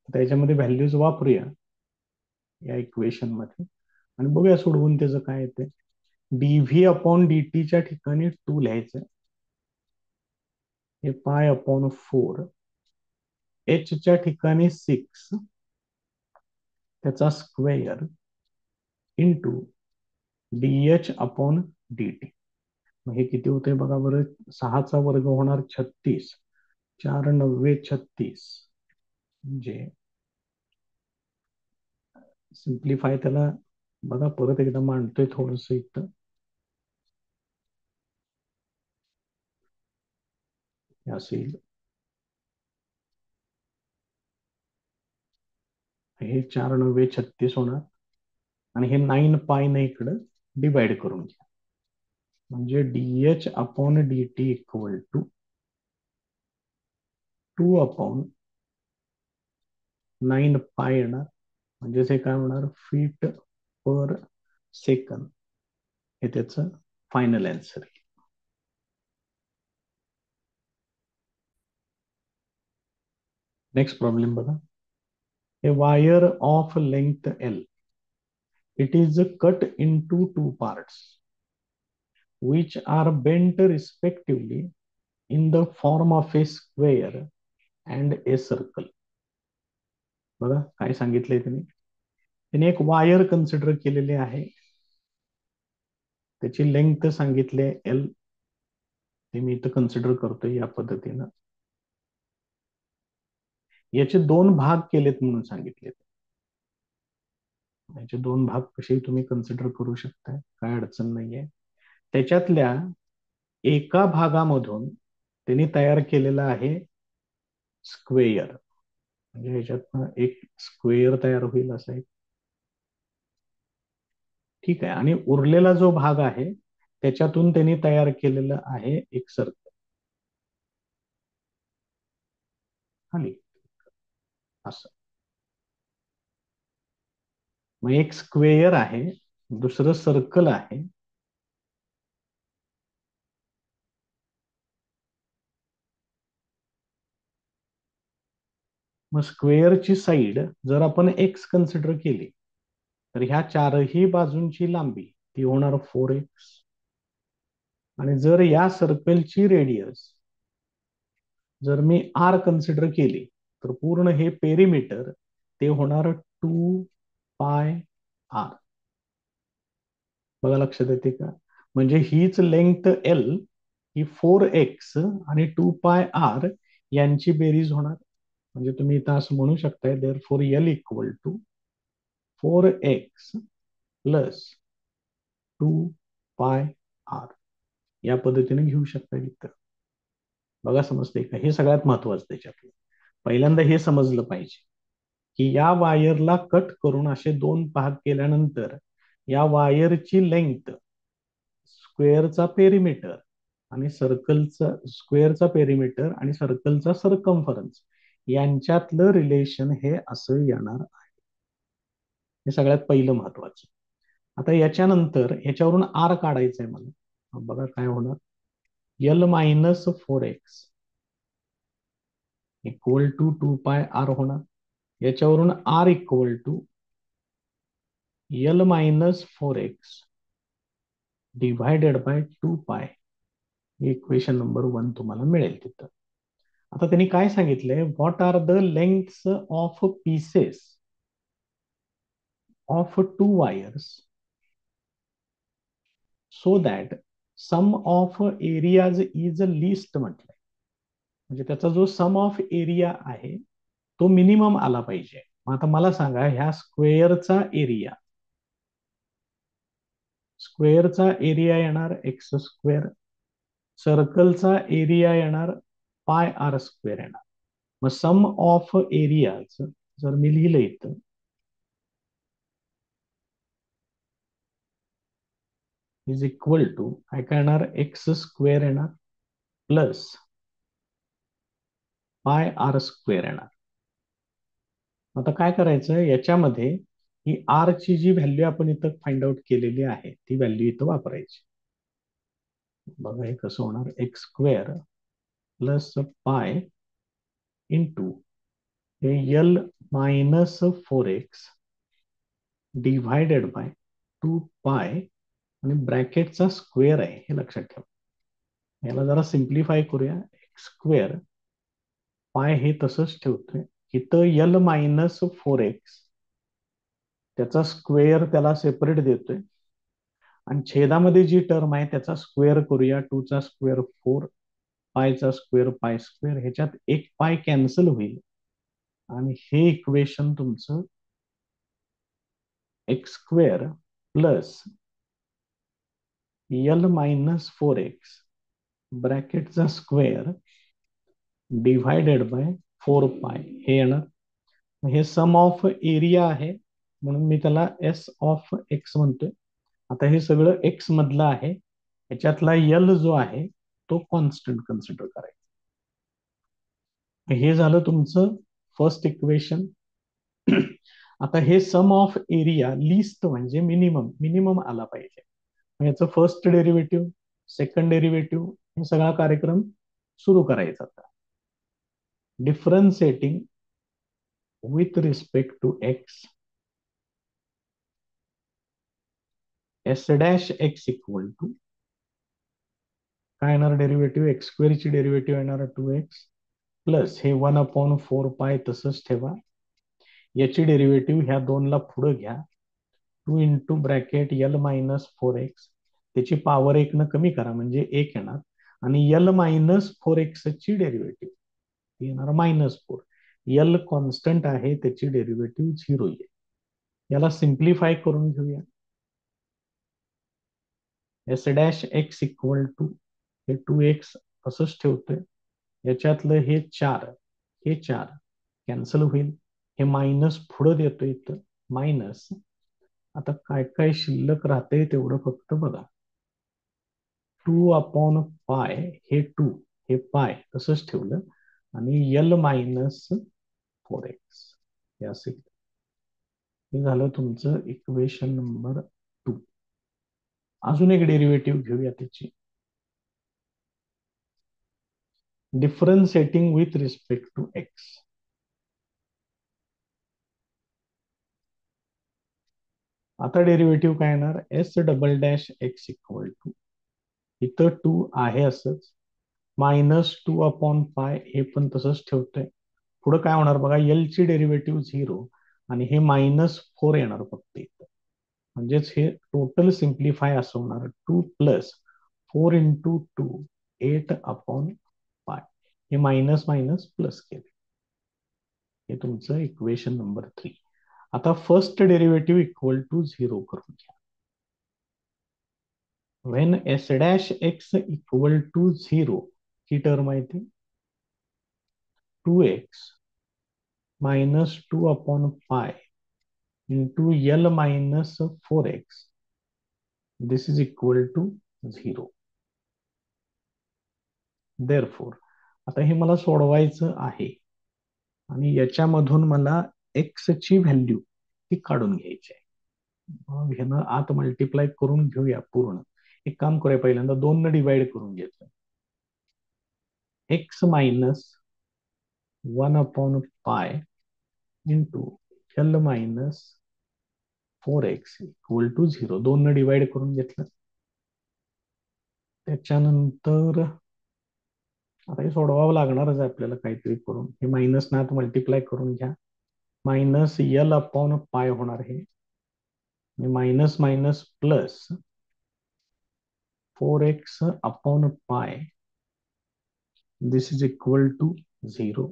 त्याच्यामध्ये व्हॅल्यूज वापरूया या इक्वेशन मध्ये आणि बघूया सोडवून त्याचं काय येते. डीव्ही अपॉन डी टीच्या ठिकाणी 2 लिहायचं. हे पाय अपॉन 4 एच च्या ठिकाणी 6 त्याचा square into DH upon D T. हे किती होते बघा बरं. 6चा वर्ग होणार 36. 4 9 36 म्हणजे सिम्प्लिफाय त्याला बघा परत एकदा मांडतोय थोडस इथं. असेल हे 4 9 36 होणार आणि हे 9 पाय ने इकडं डिवाइड करून घ्या. म्हणजे DH upon D T equal to 2/9 pi येणार. म्हणजे हे काय होणार फीट पर सेकंद हे त्याचं फायनल आन्सर. नेक्स्ट प्रॉब्लेम बघा. A wire of length l it is cut into 2 parts which are bent respectively in the form of a square and a circle. बघा काय सांगितलंय त्यांनी एक वायर कन्सिडर केलेली आहे. त्याची लेंथ सांगितले एल. ते मी इथं कन्सिडर करतोय या पद्धतीनं. याचे 2 भाग केलेत म्हणून सांगितले. याचे 2 भाग कसे तुम्ही कन्सिडर करू शकता, काय अडचण नाहीये. त्याच्यातल्या एका भागामधून त्यांनी तयार केलेला आहे स्क्वेअर. म्हणजे ह्याच्यातनं एक स्क्वेअर तयार होईल असं एक. ठीक आहे. आणि उरलेला जो भाग आहे त्याच्यातून त्यांनी तयार केलेलं आहे एक सर्कल. खाली असं. मग एक स्क्वेअर आहे, दुसरं सर्कल आहे. मग स्क्वेअरची साईड जर आपण एक्स कन्सिडर केली तर ह्या 4ही बाजूंची लांबी ती होणार 4x. आणि जर या सर्कलची रेडियस जर मी आर कन्सिडर केली तर पूर्ण हे पेरिमीटर ते होणार 2πr. बघा लक्षात येते का. म्हणजे हीच लेंथ एल ही 4x आणि 2πr यांची बेरीज होणार. म्हणजे तुम्ही इथं असं म्हणू शकताय therefore L equal to 4x plus 2πr या पद्धतीने घेऊ शकता इथं. बघा समजते का? हे सगळ्यात महत्वाचं त्याच्यातलं. पहिल्यांदा हे समजलं पाहिजे की या वायरला कट करून असे दोन भाग केल्यानंतर या वायरची लेंथ स्क्वेअरचा पेरिमीटर आणि सर्कलचा स्क्वेअरचा पेरिमीटर आणि सर्कलचा सर्कम्फरन्स यांच्यातलं रिलेशन हे असं येणार आहे. हे सगळ्यात पहिलं महत्वाचं. आता याच्यानंतर याच्यावरून आर काढायचंय मला. बघा काय होणार. L minus 4x equal to 2πr होणार. याच्यावरून r equal to L minus 4x divided by 2π. Equation number 1 तुम्हाला मिळेल तिथं. आता त्यांनी काय सांगितलंय, what are the lengths of pieces of two wires so that sum of areas is least म्हटलंय. म्हणजे त्याचा जो सम ऑफ एरिया आहे तो मिनिमम आला पाहिजे. आता मला सांगा, ह्या स्क्वेअरचा एरिया येणार एक्स स्क्वेअर, सर्कलचा एरिया येणार पाय आर स्क्वेअर येणार. मग सम ऑफ एरियाज जर मी लिहिलं इथं इज इक्वल टू काय करणार, एक्स स्क्वेअर येणार प्लस पाय आर स्क्वेअर येणार. आता काय करायचं, याच्यामध्ये ही आर ची जी व्हॅल्यू आपण इथं फाइंड आउट केलेली आहे ती व्हॅल्यू इथं वापरायची. बघा हे कसं होणार, x square plus pi into हे l minus 4x divided by 2π आणि ब्रॅकेटचा स्क्वेअर आहे हे लक्षात ठेवा. याला जरा सिम्प्लिफाय करूया. एक्स स्क्वेअर पाय हे तसंच ठेवतोय. इथं एल मायनस 4x त्याचा स्क्वेअर त्याला सेपरेट देतोय आणि छेदामध्ये जी टर्म आहे त्याचा स्क्वेअर करूया. 2 चा स्क्वेअर 4, पायचा स्क्वेअर पाय स्क्वेअर, ह्याच्यात एक पाय कॅन्सल होईल आणि हे इक्वेशन तुमचं x square plus l minus 4x ब्रॅकेटचा स्क्वेअर डिव्हायडेड बाय 4π हे येणार. हे सम ऑफ एरिया आहे म्हणून मी त्याला एस ऑफ एक्स म्हणतोय. आता हे सगळं एक्स मधलं आहे. याच्यातला यल जो आहे तो कॉन्स्टंट कन्सिडर करायचा. हे झालं तुमचं फर्स्ट इक्वेशन. आता हे सम ऑफ एरिया लिस्ट म्हणजे मिनिमम आला पाहिजे. याचं फर्स्ट डेरिव्हेटिव्ह, सेकंड डेरिव्हेटिव्ह हे सगळा कार्यक्रम सुरू करायचा. आता differentiating with respect to X S dash x equal to काय येणार, डेरिव्हेटिव्ह एक्स स्क्वेअरची डेरिव्हेटिव्ह येणार 2x प्लस हे 1/4π तसंच ठेवा. याची डेरिव्हेटिव्ह ह्या दोनला पुढे घ्या. 2 into bracket L minus 4x त्याची पॉवर 1 न कमी करा म्हणजे 1 येणार आणि एल मायनस 4x ची डेरिव्हेटिव्ह येणार -4. एल कॉन्स्टंट आहे त्याची डेरिव्हेटिव्ह 0 येईल. याला सिम्प्लिफाय करून घेऊया. S dash x equal to हे 2x असंच ठेवतोय. याच्यातलं हे 4 कॅन्सल होईल. हे मायनस पुढे देतो इथं मायनस. आता काय काय शिल्लक राहते तेवढं फक्त बघा. 2/π हे 2 हे पाय तसंच ठेवलं आणि एल मायनस 4x हे असेल. हे झालं तुमचं इक्वेशन नंबर 2. अजून एक डेरिव्हेटिव्ह घेऊया त्याची. Differentiating with respect to X. आता डेरिव्हेटिव्ह काय येणार, S double dash x equal to इथं 2 आहे असंच -2/π हे पण तसंच ठेवतोय. पुढे काय होणार बघा, एल ची डेरिव्हेटिव्ह 0 आणि हे -4 येणार फक्त इथं. म्हणजेच हे टोटल सिम्प्लिफाय असं होणार 2 प्लस 4 इंटू 2 8/π. हे मायनस मायनस प्लस केले. हे तुमचं इक्वेशन नंबर 3. आता फर्स्ट डेरिव्हेटिव्ह इक्वल टू 0 करून घ्या. When S dash x equal to 0 ही टर्म आहे ती 2x minus 2 upon pi into L minus 4x this is equal to 0. Therefore आता हे मला सोडवायचं आहे आणि याच्यामधून मला एक्स ची व्हॅल्यू ती काढून घ्यायची आहे. मग ह्यानं आत मल्टिप्लाय करून घेऊया पूर्ण. एक काम करूया, पहिल्यांदा 2 न डिवाइड करून घ्यायचं. X minus 1 upon pi into L minus 4x equal to 0. 2 न डिवाइड करून घेतलं. त्याच्यानंतर आता हे सोडवावं लागणारच आहे आपल्याला काहीतरी करून. हे मायनस ना आत मल्टिप्लाय करून घ्या. मायनस यल अपॉन पाय होणार हे, minus minus plus 4x upon pi this is equal to 0.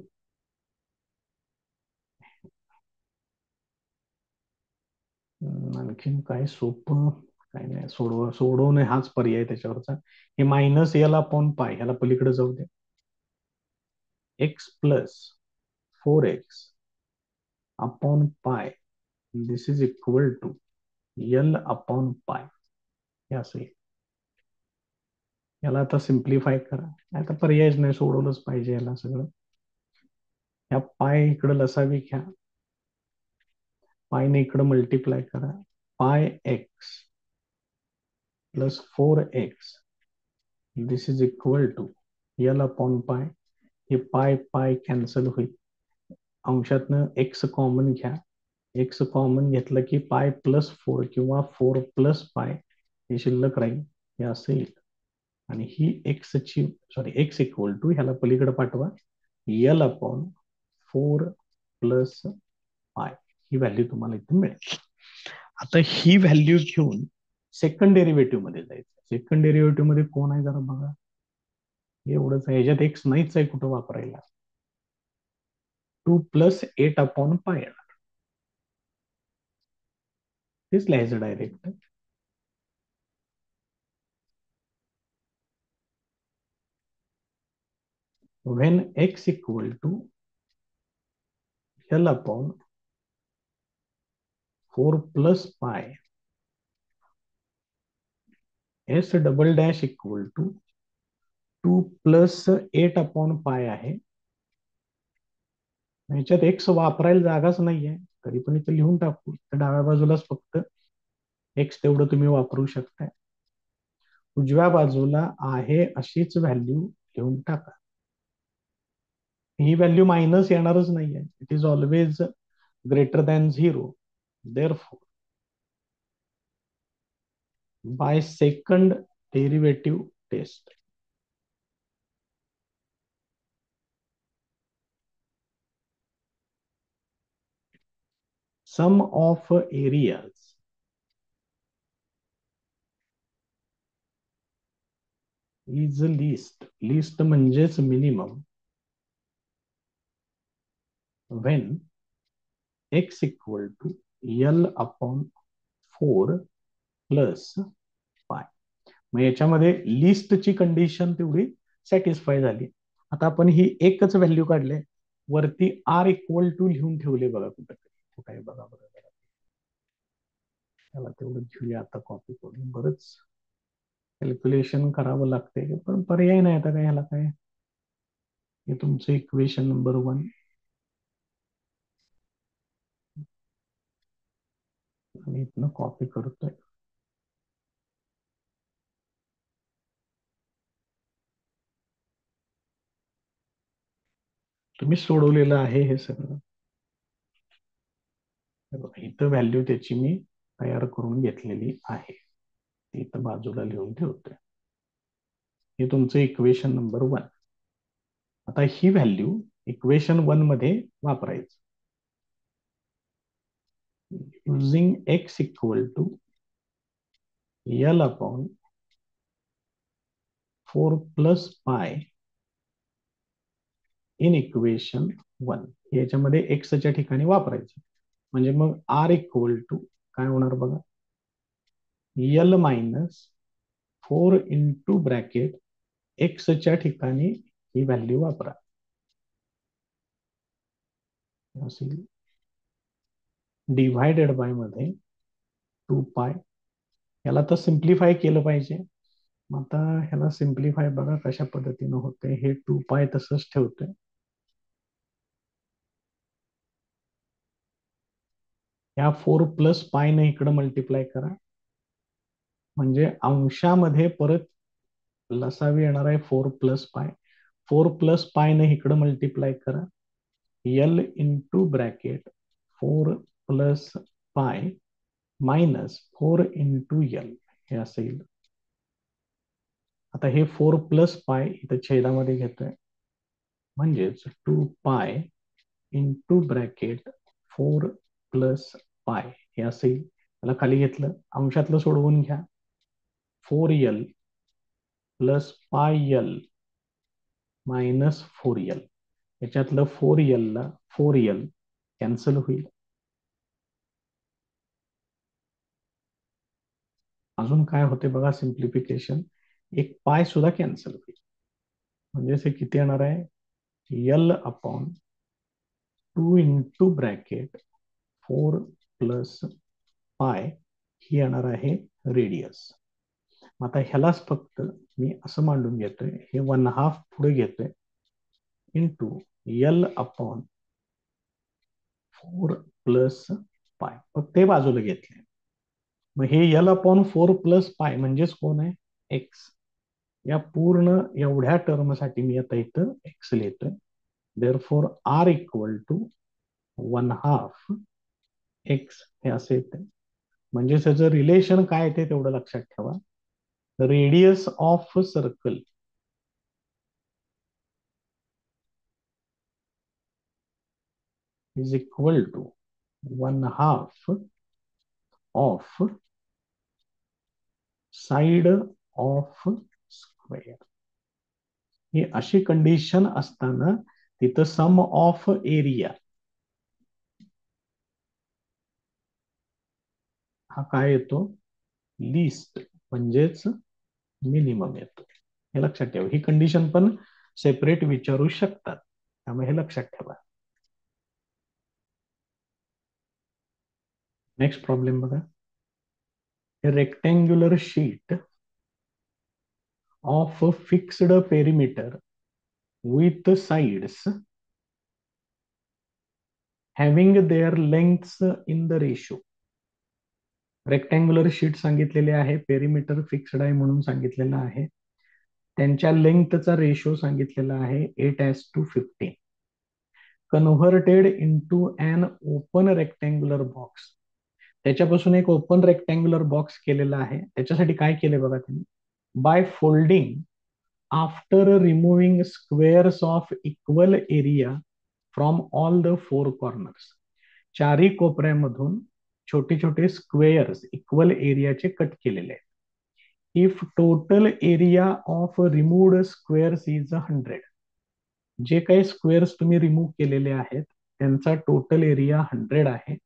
आणखीन काय सोपं काय नाही, सोडवणे हाच पर्याय त्याच्यावरचा. हे मायनस यल अपॉन पाय ह्याला पलीकडे जाऊ दे. X plus 4x upon pi this is equal to L upon pi हे असं. याला आता सिम्प्लिफाय करा. आता पर्यायच नाही, सोडवलंच पाहिजे याला सगळं. या पाय इकडं लसावी घ्या, पायने इकडं मल्टिप्लाय करा. Pi X plus 4x this is equal to L upon pi. हे पाय पाय कॅन्सल होईल. अंशातनं एक्स कॉमन घ्या. एक्स कॉमन घेतलं की पाय प्लस 4 किंवा 4 प्लस पाय हे शिल्लक राहील. हे असं येईल. आणि ही एक्सची एक्स इक्वल टू ह्याला पलीकडे पाठवा, यल अपॉन 4 प्लस पाय ही व्हॅल्यू तुम्हाला इथे मिळेल. आता ही व्हॅल्यू घेऊन सेकंड डेरिव्हेटिव्ह मध्ये जायचं. सेकंड डेरिव्हेटिव्ह मध्ये कोण आहे जरा बघा. एवढंच आहे, ह्याच्यात एक्स नाहीच आहे कुठं वापरायला. 2 प्लस 8 अपॉन पाय येणार. तेच लिहायचं direct. when x equal to L upon 4 plus pi s double dash equal to 2 plus 8 upon pi आहे. ह्याच्यात एक्स वापरायला जागाच नाहीये, तरी पण इथे लिहून टाकू. डाव्या बाजूलाच फक्त एक्स तेवढं तुम्ही वापरू शकताय. उजव्या बाजूला आहे अशीच व्हॅल्यू घेऊन टाका. ही व्हॅल्यू मायनस येणारच नाहीये. It is always greater than 0. Therefore by second derivative test sum of areas is least म्हणजेच minimum when x equal to L upon 4 plus pi. मग याच्यामध्ये लिस्टची कंडिशन तेवढी सॅटिस्फाय झाली. आता आपण ही एकच व्हॅल्यू काढले, वरती आर इक्वल टू लिहून ठेवले बघा कुठे कुठे आहे बघा बरं. त्याला तेवढं घेऊया आता कॉपी करून. बरंच कॅल्क्युलेशन करावं लागते पण पर्याय नाही आता काय. ह्याला काय, हे तुमचं इक्वेशन नंबर 1 आणि इथनं कॉपी करतोय. तुम्ही सोडवलेलं आहे हे सगळं. इथं व्हॅल्यू त्याची मी तयार करून घेतलेली आहे, इथं बाजूला लिहून ठेवतोय. हे तुमचं इक्वेशन नंबर 1. आता ही व्हॅल्यू इक्वेशन 1 मध्ये वापरायचं. Using X equal to L upon 4 plus pi in equation 1. याच्यामध्ये एक्सच्या ठिकाणी वापरायचं. म्हणजे मग आर इक्वल टू काय होणार बघा, यल मायनस 4 × एक्सच्या ठिकाणी ही व्हॅल्यू वापरा, असेल डिव्हायडेड बाय मध्ये 2 पाय. याला तर सिम्प्लिफाय केलं पाहिजे. आता ह्याला सिम्प्लिफाय बघा कशा पद्धतीनं होते. हे 2 पाय तसंच ठेवतोय. या 4 + पायने इकडं मल्टिप्लाय करा, म्हणजे अंशामध्ये परत लसावी येणार आहे 4 + पाय. 4 + पायने इकडं मल्टिप्लाय करा, L into bracket 4 + pi minus 4 × L हे असं येईल. आता हे 4 + पाय इथं छेदामध्ये घेतोय, म्हणजेच 2 पाय इंटू ब्रॅकेट 4 + पाय हे असं येईल. त्याला खाली घेतलं, अंशातलं सोडवून घ्या. 4l + पायल मायनस 4l, याच्यातलं 4l ला 4l कॅन्सल होईल. अजून काय होते बघा सिम्प्लिफिकेशन, एक पाय सुद्धा कॅन्सल होईल. म्हणजे हे किती येणार आहे, L/2 इंटू ब्रॅकेट 4 + पाय ही येणार आहे रेडियस. आता ह्यालाच फक्त मी असं मांडून घेतोय, हे 1/2 पुढे घेतोय इंटू L/4 + पाय, फक्त ते बाजूला घेतले. मग हे L/4 + पाय म्हणजेच कोण आहे, एक्स. या पूर्ण एवढ्या टर्मसाठी मी आता इथं एक्स लिहितोय. Therefore R equal to 1/2 X हे असे येते. म्हणजे त्याचं रिलेशन काय येते तेवढं लक्षात ठेवा. Radius of circle is equal to 1/2 of side of square. ही अशी कंडिशन असताना तिथं सम ऑफ एरिया हा काय येतो, लिस्ट म्हणजेच मिनिमम येतो. हे लक्षात ठेवा. ही कंडिशन पण सेपरेट विचारू शकतात, त्यामुळे हे लक्षात ठेवा. नेक्स्ट प्रॉब्लेम बघा. Rectangular sheet of fixed perimeter with sides having their lengths in the ratio. Rectangular sheet सांगितलेले आहे, पेरिमीटर फिक्स्ड आहे म्हणून सांगितलेलं आहे, त्यांच्या लेंथचा रेशो सांगितलेला आहे 8:15. कन्व्हर्टेड इंटू अन ओपन रेक्टँग्युलर बॉक्स. त्याच्यापासून एक ओपन रेक्टँग्युलर बॉक्स केलेला आहे. त्याच्यासाठी काय केले बघा त्यांनी, by folding after removing squares of equal area from all the 4 corners. चारही कोपऱ्यामधून छोटे छोटे स्क्वेअर्स इक्वल एरियाचे कट केलेले आहेत. If total area of removed squares is 100. जे काही स्क्वेअर्स तुम्ही रिमूव्ह केलेले आहेत त्यांचा टोटल एरिया 100 आहे.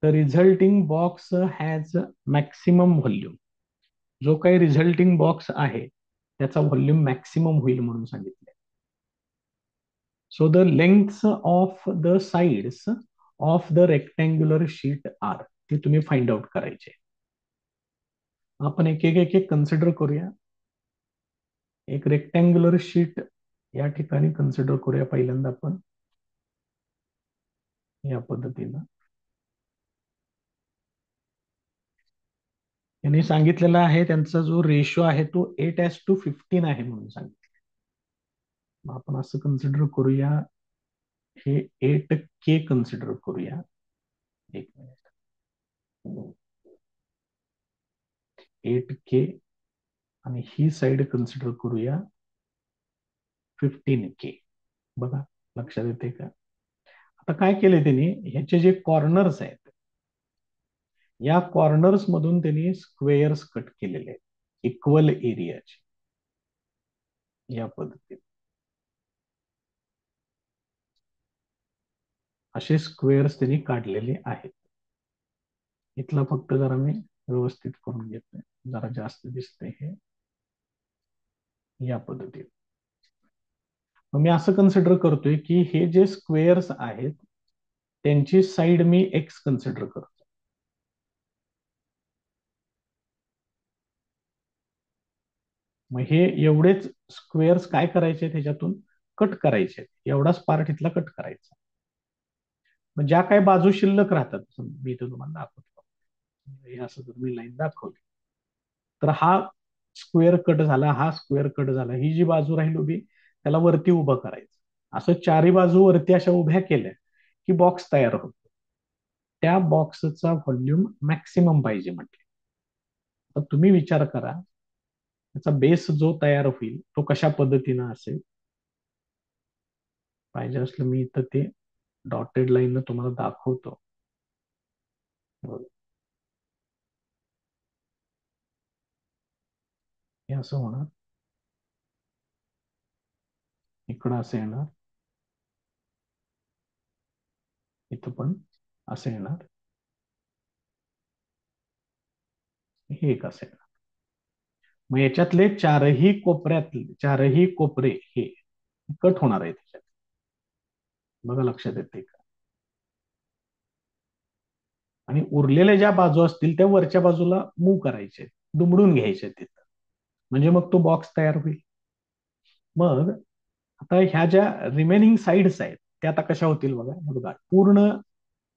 The resulting box has maximum volume. जो काही रिझल्टिंग बॉक्स आहे त्याचा व्हॉल्यूम मॅक्सिमम होईल म्हणून सांगितले. So the length of the sides of the rectangular sheet are, ते तुम्ही फाइंड आउट करायचे. आपण एक एक एक एक कन्सिडर करूया. एक रेक्टँग्युलर शीट या ठिकाणी कन्सिडर करूया पहिल्यांदा आपण या पद्धतीनं. यांनी सांगितलेला आहे त्यांचा जो रेशो आहे तो 8:15 आहे म्हणून सांगितलं. मग आपण असं कन्सिडर करूया, हे 8K कन्सिडर करूया. एक मिनिट, 8K आणि ही साइड कन्सिडर करूया 15K. बघा लक्षात येते का. आता काय केले त्यांनी, ह्याचे जे कॉर्नर्स आहेत या कॉर्नर्स मधून त्यांनी स्क्वेअर्स कट केलेले आहेत इक्वल एरियाचे या पद्धतीने. असे स्क्वेअर्स त्यांनी काढलेले आहेत. इथला फक्त जरा मी व्यवस्थित करून घेतोय, जरा जास्त दिसतंय हे या पद्धतीने. मग मी असं कन्सिडर करतोय की हे जे स्क्वेअर्स आहेत त्यांची साईड मी एक्स कन्सिडर करतो. मग हे एवढेच स्क्वेअर्स काय करायचे, त्याच्यातून कट करायचे, एवढाच पार्ट इथला कट करायचा. मग ज्या काही बाजू शिल्लक राहतात, मी इथं तुम्हाला दाखवतो, हे असं जर मी लाईन दाखवली तर हा स्क्वेअर कट झाला, हा स्क्वेअर कट झाला, ही जी बाजू राहील उभी त्याला वरती उभं करायचं. असं चारी बाजू वरती अशा उभ्या केल्या की बॉक्स तयार होतो. त्या बॉक्सचा व्हॉल्यूम मॅक्सिमम पाहिजे म्हटले. तर तुम्ही विचार करा त्याचा बेस जो तयार होईल तो कशा पद्धतीनं असेल. पाहिजे असलं मी इथं ते डॉटेड लाईन तुम्हाला दाखवतो. हे असं होणार, इकडं असं येणार, इथं पण असं येणार, हे एक असं येणार. मग याच्यातले चारही कोपरे हे कट होणार आहे त्याच्यात. बघा लक्षात येते का? आणि उरलेल्या ज्या बाजू असतील त्या वरच्या बाजूला मूव्ह करायचे, दुमडून घ्यायचे तिथं, म्हणजे मग तो बॉक्स तयार होईल. मग आता ह्या ज्या रिमेनिंग साईड्स आहेत त्या आता कशा होतील बघा. बघा पूर्ण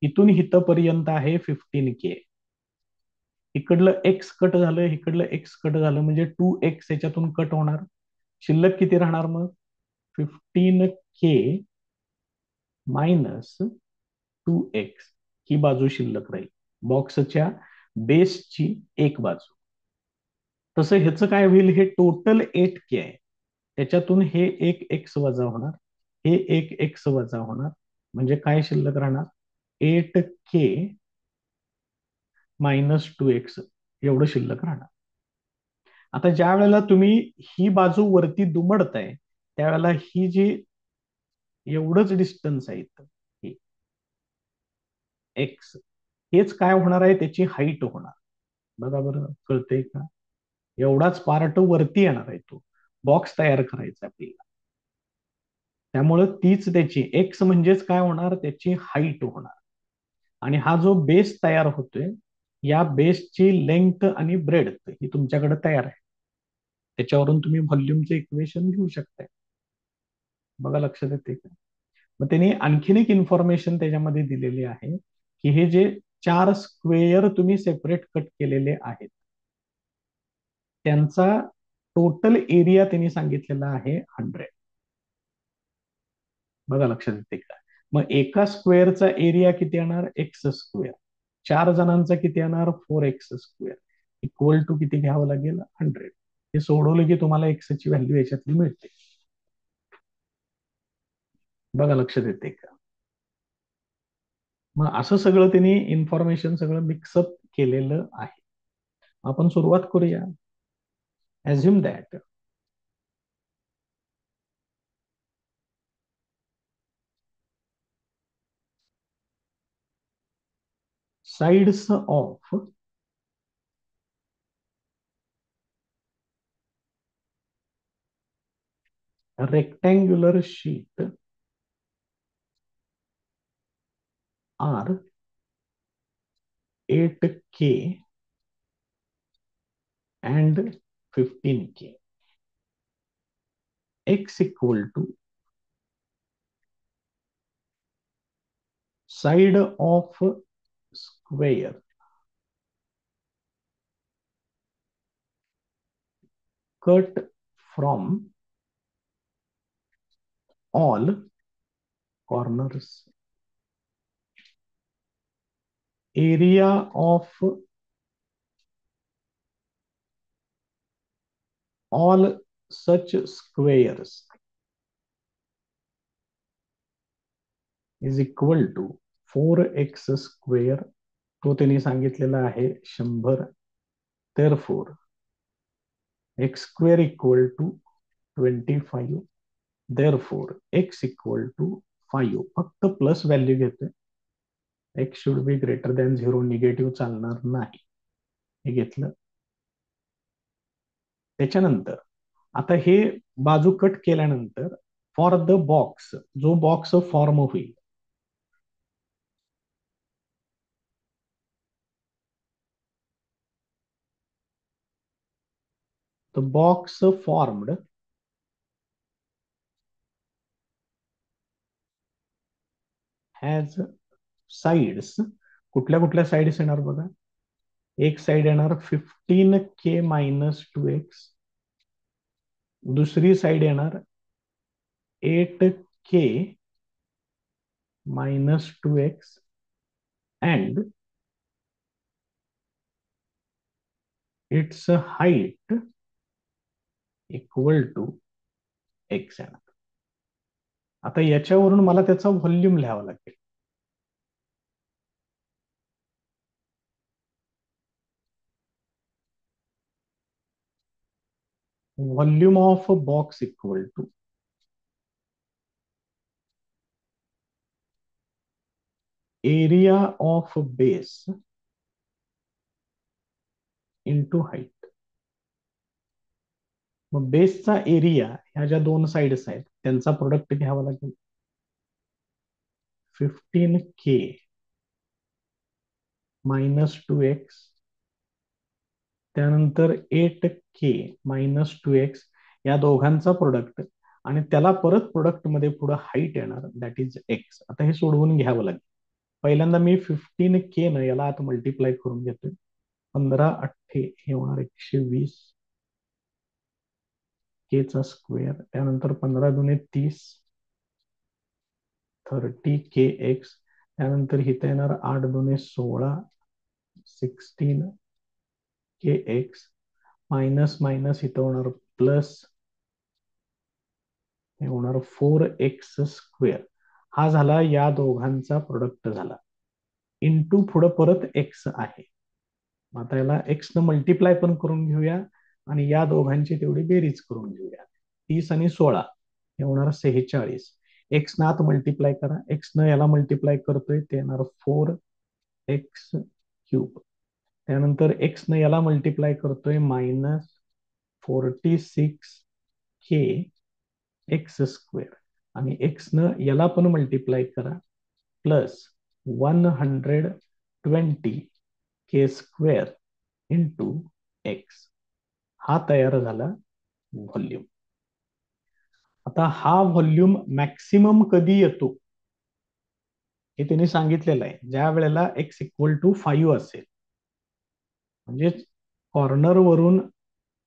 इथून इथपर्यंत आहे 15K. इकडलं एक्स कट झालं, इकडलं एक्स कट झालं, म्हणजे 2x याच्यातून कट होणार. शिल्लक किती राहणार मग? 15K मायनस 2x ही बाजू शिल्लक राहील, बॉक्सच्या बेसची एक बाजू. तसं ह्याचं काय होईल, हे टोटल 8K आहे, त्याच्यातून हे एक एक्स वजा होणार, हे एक एक्स वजा होणार, म्हणजे काय शिल्लक राहणार? 8K मायनस 2x एवढं शिल्लक राहणार. आता ज्या वेळेला तुम्ही ही बाजू वरती दुमडताय त्यावेळेला ही जी एवढंच डिस्टन्स आहे इथं, हे एक्स, हेच काय होणार आहे, त्याची हाईट होणार. बघा बरं, कळतंय का? एवढाच पार्ट वरती येणार आहे, तो बॉक्स तयार करायचा आपल्याला. त्यामुळं तीच त्याची एक्स म्हणजेच काय होणार, त्याची हाईट होणार. आणि हा जो बेस तयार होतोय या बेसची लेंथ आणि ब्रेडथ ही तुमच्याकडे तयार आहे, त्याच्यावरून तुम्ही व्हॉल्यूमचे इक्वेशन घेऊ शकताय. बघा लक्षात येते का? मग त्यांनी आणखीन एक इन्फॉर्मेशन त्याच्यामध्ये दिलेली आहे की हे जे चार स्क्वेअर तुम्ही सेपरेट कट केलेले आहेत त्यांचा टोटल एरिया त्यांनी सांगितलेला आहे 100. बघा लक्षात येते का? मग एका स्क्वेअरचा एरिया किती येणार? X square. 4 जणांचा किती येणार? 4x² इक्वल टू किती घ्यावं लागेल? 100. हे सोडवलं की तुम्हाला एक्सची व्हॅल्यू याच्यातली मिळते. बघा लक्षात येते का? मग असं सगळं त्यांनी इन्फॉर्मेशन सगळं मिक्सअप केलेलं आहे. आपण सुरुवात करूया. ऍझ्युम that sides of a rectangular sheet are 8K and 15K. X equal to side of square cut from all corners. Area of all such squares is equal to 4x². तो त्यांनी सांगितलेला आहे 100. Therefore x² equal to 25. Therefore x equal to 5 फक्त plus value घेतोय. X should be greater than 0, negative चालणार नाही, हे घेतलं. त्याच्यानंतर आता हे बाजू कट केल्यानंतर फॉर द बॉक्स, जो बॉक्स फॉर्म होईल, the box formed has sides. कुठल्या कुठल्या साइड्स येणार बघा. एक साइड येणार 15k-2x, दुसरी साइड येणार 8k-2x and its height equal to x येणार. आता याच्यावरून मला त्याचा व्हॉल्यूम लिहावा लागेल. Volume of box equal to area of base into height. मग बेसचा एरिया ह्या ज्या दोन साइड्स आहेत त्यांचा प्रोडक्ट घ्यावा लागेल. 15k-2x, त्यानंतर 8k-2x, या दोघांचा प्रोडक्ट, आणि त्याला परत प्रोडक्ट मध्ये पुढे हाईट येणार, दॅट इज एक्स. आता हे सोडवून घ्यावं लागेल. पहिल्यांदा मी 15k न याला आता मल्टिप्लाय करून घेतोय. 15×8 हे होणार 120 के चा स्क्वेअर, त्यानंतर 15×2 = 30kx, त्यानंतर इथे येणार 8×2 = 16kx, मायनस मायनस इथं होणार प्लस, हे होणार 4x². हा झाला या दोघांचा प्रोडक्ट झाला. इंटू पुढं परत एक्स आहे. आता याला एक्स न मल्टिप्लाय पण करून घेऊया आणि या दोघांची तेवढी बेरीज करून घेऊया. 30 आणि 16 हे होणार 46. एक्स न आत मल्टिप्लाय करा, एक्स न याला मल्टिप्लाय करतोय ते येणार 4x³. त्यानंतर एक्स न याला मल्टिप्लाय करतोय -46k(x²), आणि एक्स न याला पण मल्टिप्लाय करा +120k² हा तयार झाला व्हॉल्यूम. आता हा व्हॉल्यूम मॅक्सिमम कधी येतो हे त्यांनी सांगितलेलं आहे, ज्या वेळेला x=5 असेल. म्हणजे कॉर्नर वरून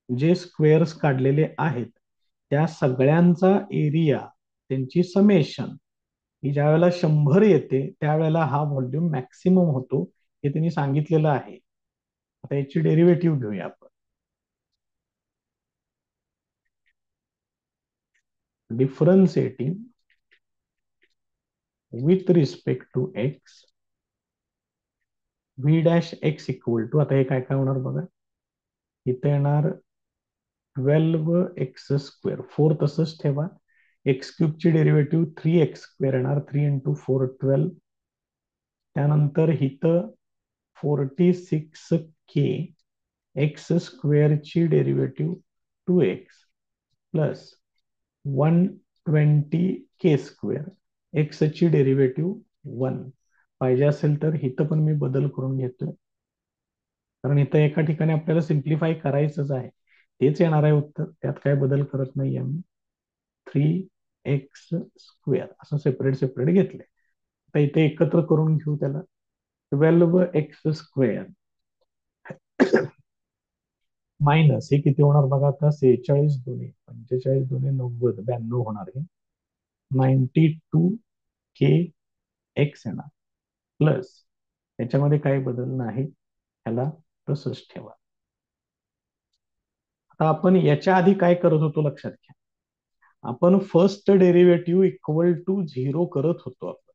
जे स्क्वेअर्स काढलेले आहेत त्या सगळ्यांचा एरिया, त्यांची समेशन ही ज्या वेळेला 100 येते त्यावेळेला हा व्हॉल्यूम मॅक्सिमम होतो, हे त्यांनी सांगितलेलं आहे. आता याची डेरिव्हेटिव्ह घेऊया आपण. Differentiating with respect to X, v'(x) आता हे काय काय होणार बघा. इथे येणार 12x², 4 तसंच ठेवा. x³ ची डेरिव्हेटिव्ह 3x² येणार, 3 × 4 = 12. त्यानंतर इथं 46k x² ची derivative 2x plus 120k², x ची डेरिव्हेटिव्ह 1. पाहिजे असेल तर इथं पण मी बदल करून घेतोय, कारण इथं एका ठिकाणी आपल्याला सिम्प्लिफाय करायचंच आहे. तेच येणार आहे उत्तर, त्यात काय बदल करत नाही आम्ही. 3x² असं सेपरेट सेपरेट घेतलंय. आता इथे एकत्र करून घेऊ त्याला. 12x² मायनस हे किती होणार बघा आता. 46 दुणे 45 दुणे 90, 92 होणार आहे. 92k x येणार प्लस, त्याच्यामध्ये काही बदल नाही, ह्याला तसंच ठेवा. आता आपण याच्या आधी काय करत होतो लक्षात घ्या. आपण फर्स्ट डेरिव्हेटिव्ह =0 करत होतो आपण,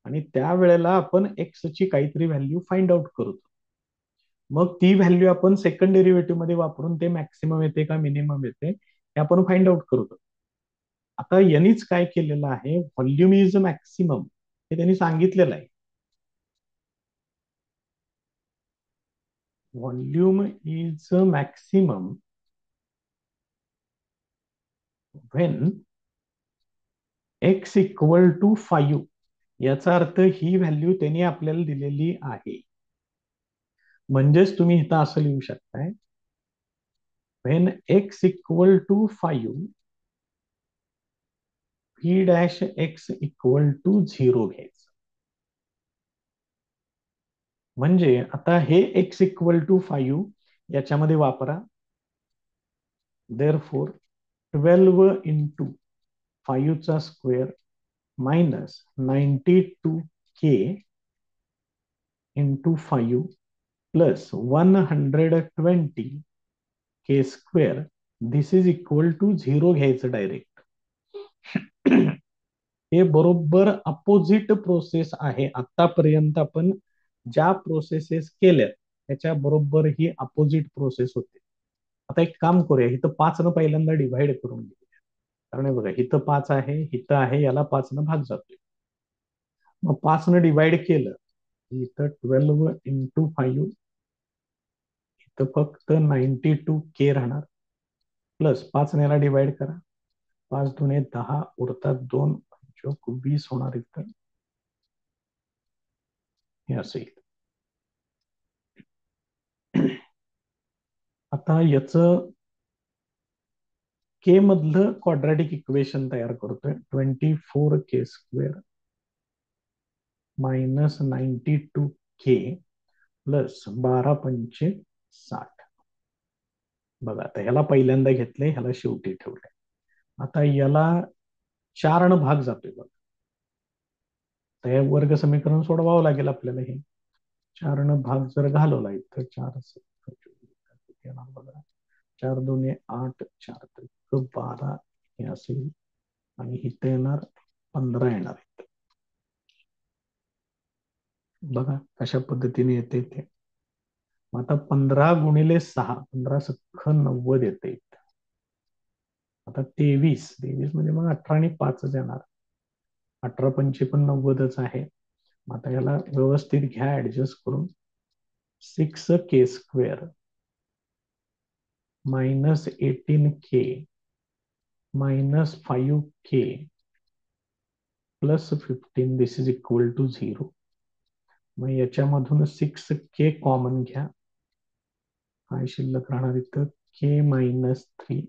आणि त्यावेळेला आपण एक्स ची काहीतरी व्हॅल्यू फाइंड आउट करतो. मग ती व्हॅल्यू आपण सेकंड डेरिव्हेटिव्ह मध्ये वापरून ते मॅक्सिमम येते का मिनिमम येते हे आपण फाइंड आउट करतो. आता यांनीच काय केलेलं आहे, व्हॉल्यूम इज मॅक्सिमम हे त्यांनी सांगितलेलं आहे. Volume is maximum when X equal to 5. याचा अर्थ ही व्हॅल्यू त्यांनी आपल्याला दिलेली आहे. म्हणजेच तुम्ही इथं असं लिहू शकताय, when X equal to 5 V dash x equal to 0 घ्यायचं. म्हणजे आता हे एक्स इक्वल टू 5 याच्यामध्ये वापरा. देअरफॉर 12 इंटू 5 चा square minus 92k into 5 plus 120k square this is equal to 0 घ्यायचं डायरेक्ट. हे बरोबर अपोजिट प्रोसेस आहे. आतापर्यंत आपण ज्या प्रोसेसेस केल्या त्याच्या बरोबर ही अपोजिट प्रोसेस होते. आता एक काम करूया, इथं 5 न पहिल्यांदा डिव्हाइड करून घेऊया. कारण हे बघा, इथं 5 आहे, इथं आहे, याला 5 न भाग जातोय. मग 5 न डिवाइड केलं, इथं 12 इंटू 5, इथं फक्त 92k राहणार, प्लस 5 याला डिवाइड करा, 5 दुने 10 उरतात 2, 20 होणार इथं. हे असं येईल. आता याचं के मधलं क्वाड्रॅटिक इक्वेशन तयार करतोय. 24k square minus 92k plus 12 पंचे 60. बघा, आता ह्याला पहिल्यांदा घेतलंय, ह्याला शेवटी ठेवलंय. आता याला 4 न भाग जातोय. बघा, तर हे वर्ग समीकरण सोडवावं लागेल आपल्याला. हे 4 न भाग जर घालवला, इथं 4 बघा, 4 2 8, 4 12 हे असेल, आणि इथं येणार 15 येणार. बघा कशा पद्धतीने येते ते. आता 15 गुणिले 6, 15 सख्ख 90 येते. आता 23 म्हणजे मग 18 आणि 5 येणार. 18 पंचे पण 90च आहे. आता याला व्यवस्थित घ्या ऍडजस्ट करून. 6k square minus 18k minus 5k plus 15 this is equal to 0. मग याच्यामधून 6k कॉमन घ्या, काय शिल्लक राहणार इथं, k मायनस 3.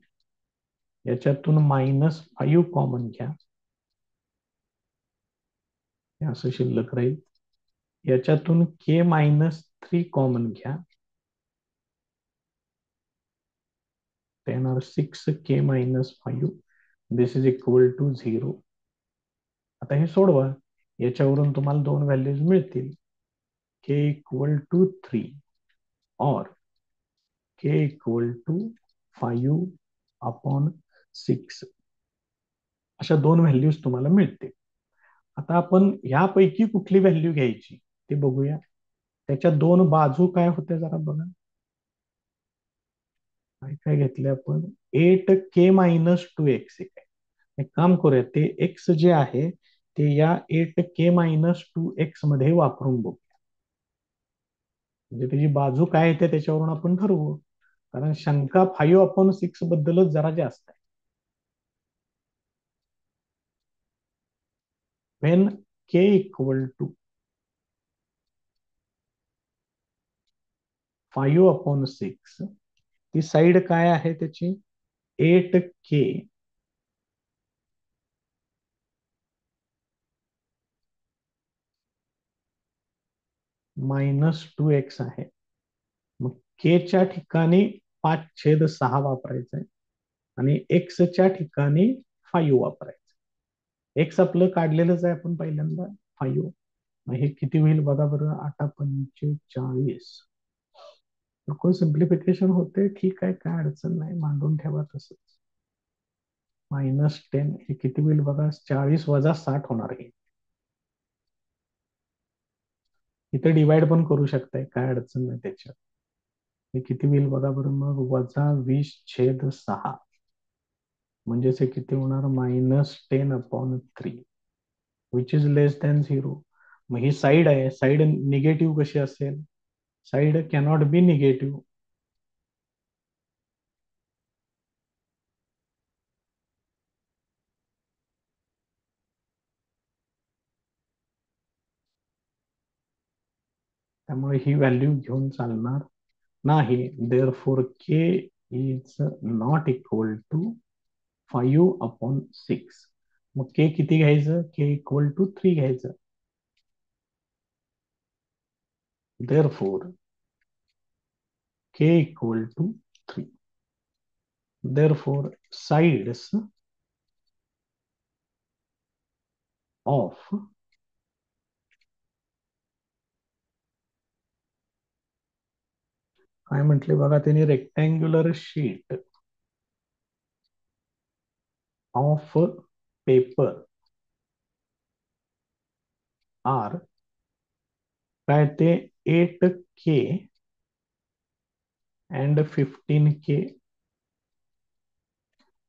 याच्यातून मायनस 5 कॉमन घ्या, हे असं शिल्लक राहील. याच्यातून k मायनस 3 कॉमन घ्या, येणार 6k minus 5 this is equal to 0. आता हे सोडवा, याच्यावरून तुम्हाला दोन व्हॅल्यूज मिळतील, k इक्वल टू 3 और k इक्वल टू 5 अपॉन 6. अशा दोन व्हॅल्यूज तुम्हाला मिळतील. आता आपण ह्यापैकी कुठली व्हॅल्यू घ्यायची ते बघूया. त्याच्या दोन बाजू काय होत्या जरा बघा. काय काय घेतले आपण, 8k मायनस 2x. एक काम करूया, ते x जे आहे ते या 8k मायनस 2x मध्ये वापरून बघू. म्हणजे त्याची बाजू काय येते त्याच्यावरून आपण ठरवू, कारण शंका 5/6 बद्दलच जरा जास्त आहे. वेन k इक्वल टू 5/6, ती साइड काय आहे त्याची, 8k मायनस 2x आहे. मग k च्या ठिकाणी 5/6 वापरायचं आहे आणि x च्या ठिकाणी 5 वापरायचं. x आपलं काढलेलंच आहे आपण पहिल्यांदा 5. मग हे किती होईल बघा बरं, 8×5 = 40. सिम्प्लिफिकेशन होते, ठीक आहे, काय अडचण नाही, मांडून ठेवा तसंच. -10 हे किती होईल बघा, 40 वजा 60 होणार आहे. इथे डिवाइड पण करू शकताय, काय अडचण नाही त्याच्यात. हे किती होईल बघा बरं, मग -20/6. म्हणजेच हे किती होणार -10/3 विच इज लेस दॅन 0. मग ही साईड आहे, साईड निगेटिव्ह कशी असेल, साईड कॅनॉट बी निगेटिव्ह. त्यामुळे ही व्हॅल्यू घेऊन चालणार नाही. Therefore K is not equal to 5/6. मग के किती घ्यायचं, के इक्वल टू 3 घ्यायचं. Therefore K equal to 3. Therefore sides of काय म्हटले बघा त्यांनी, rectangular sheet of paper are काय ते 8K and 15K.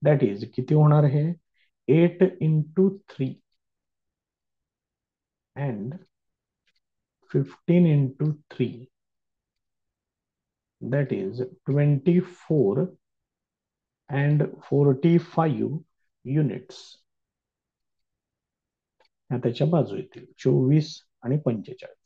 That is किती होणार हे, 8 × 3 and 15 × 3. That is 24 and 45 units. ह्या त्याच्या बाजू येतील 24 आणि 45.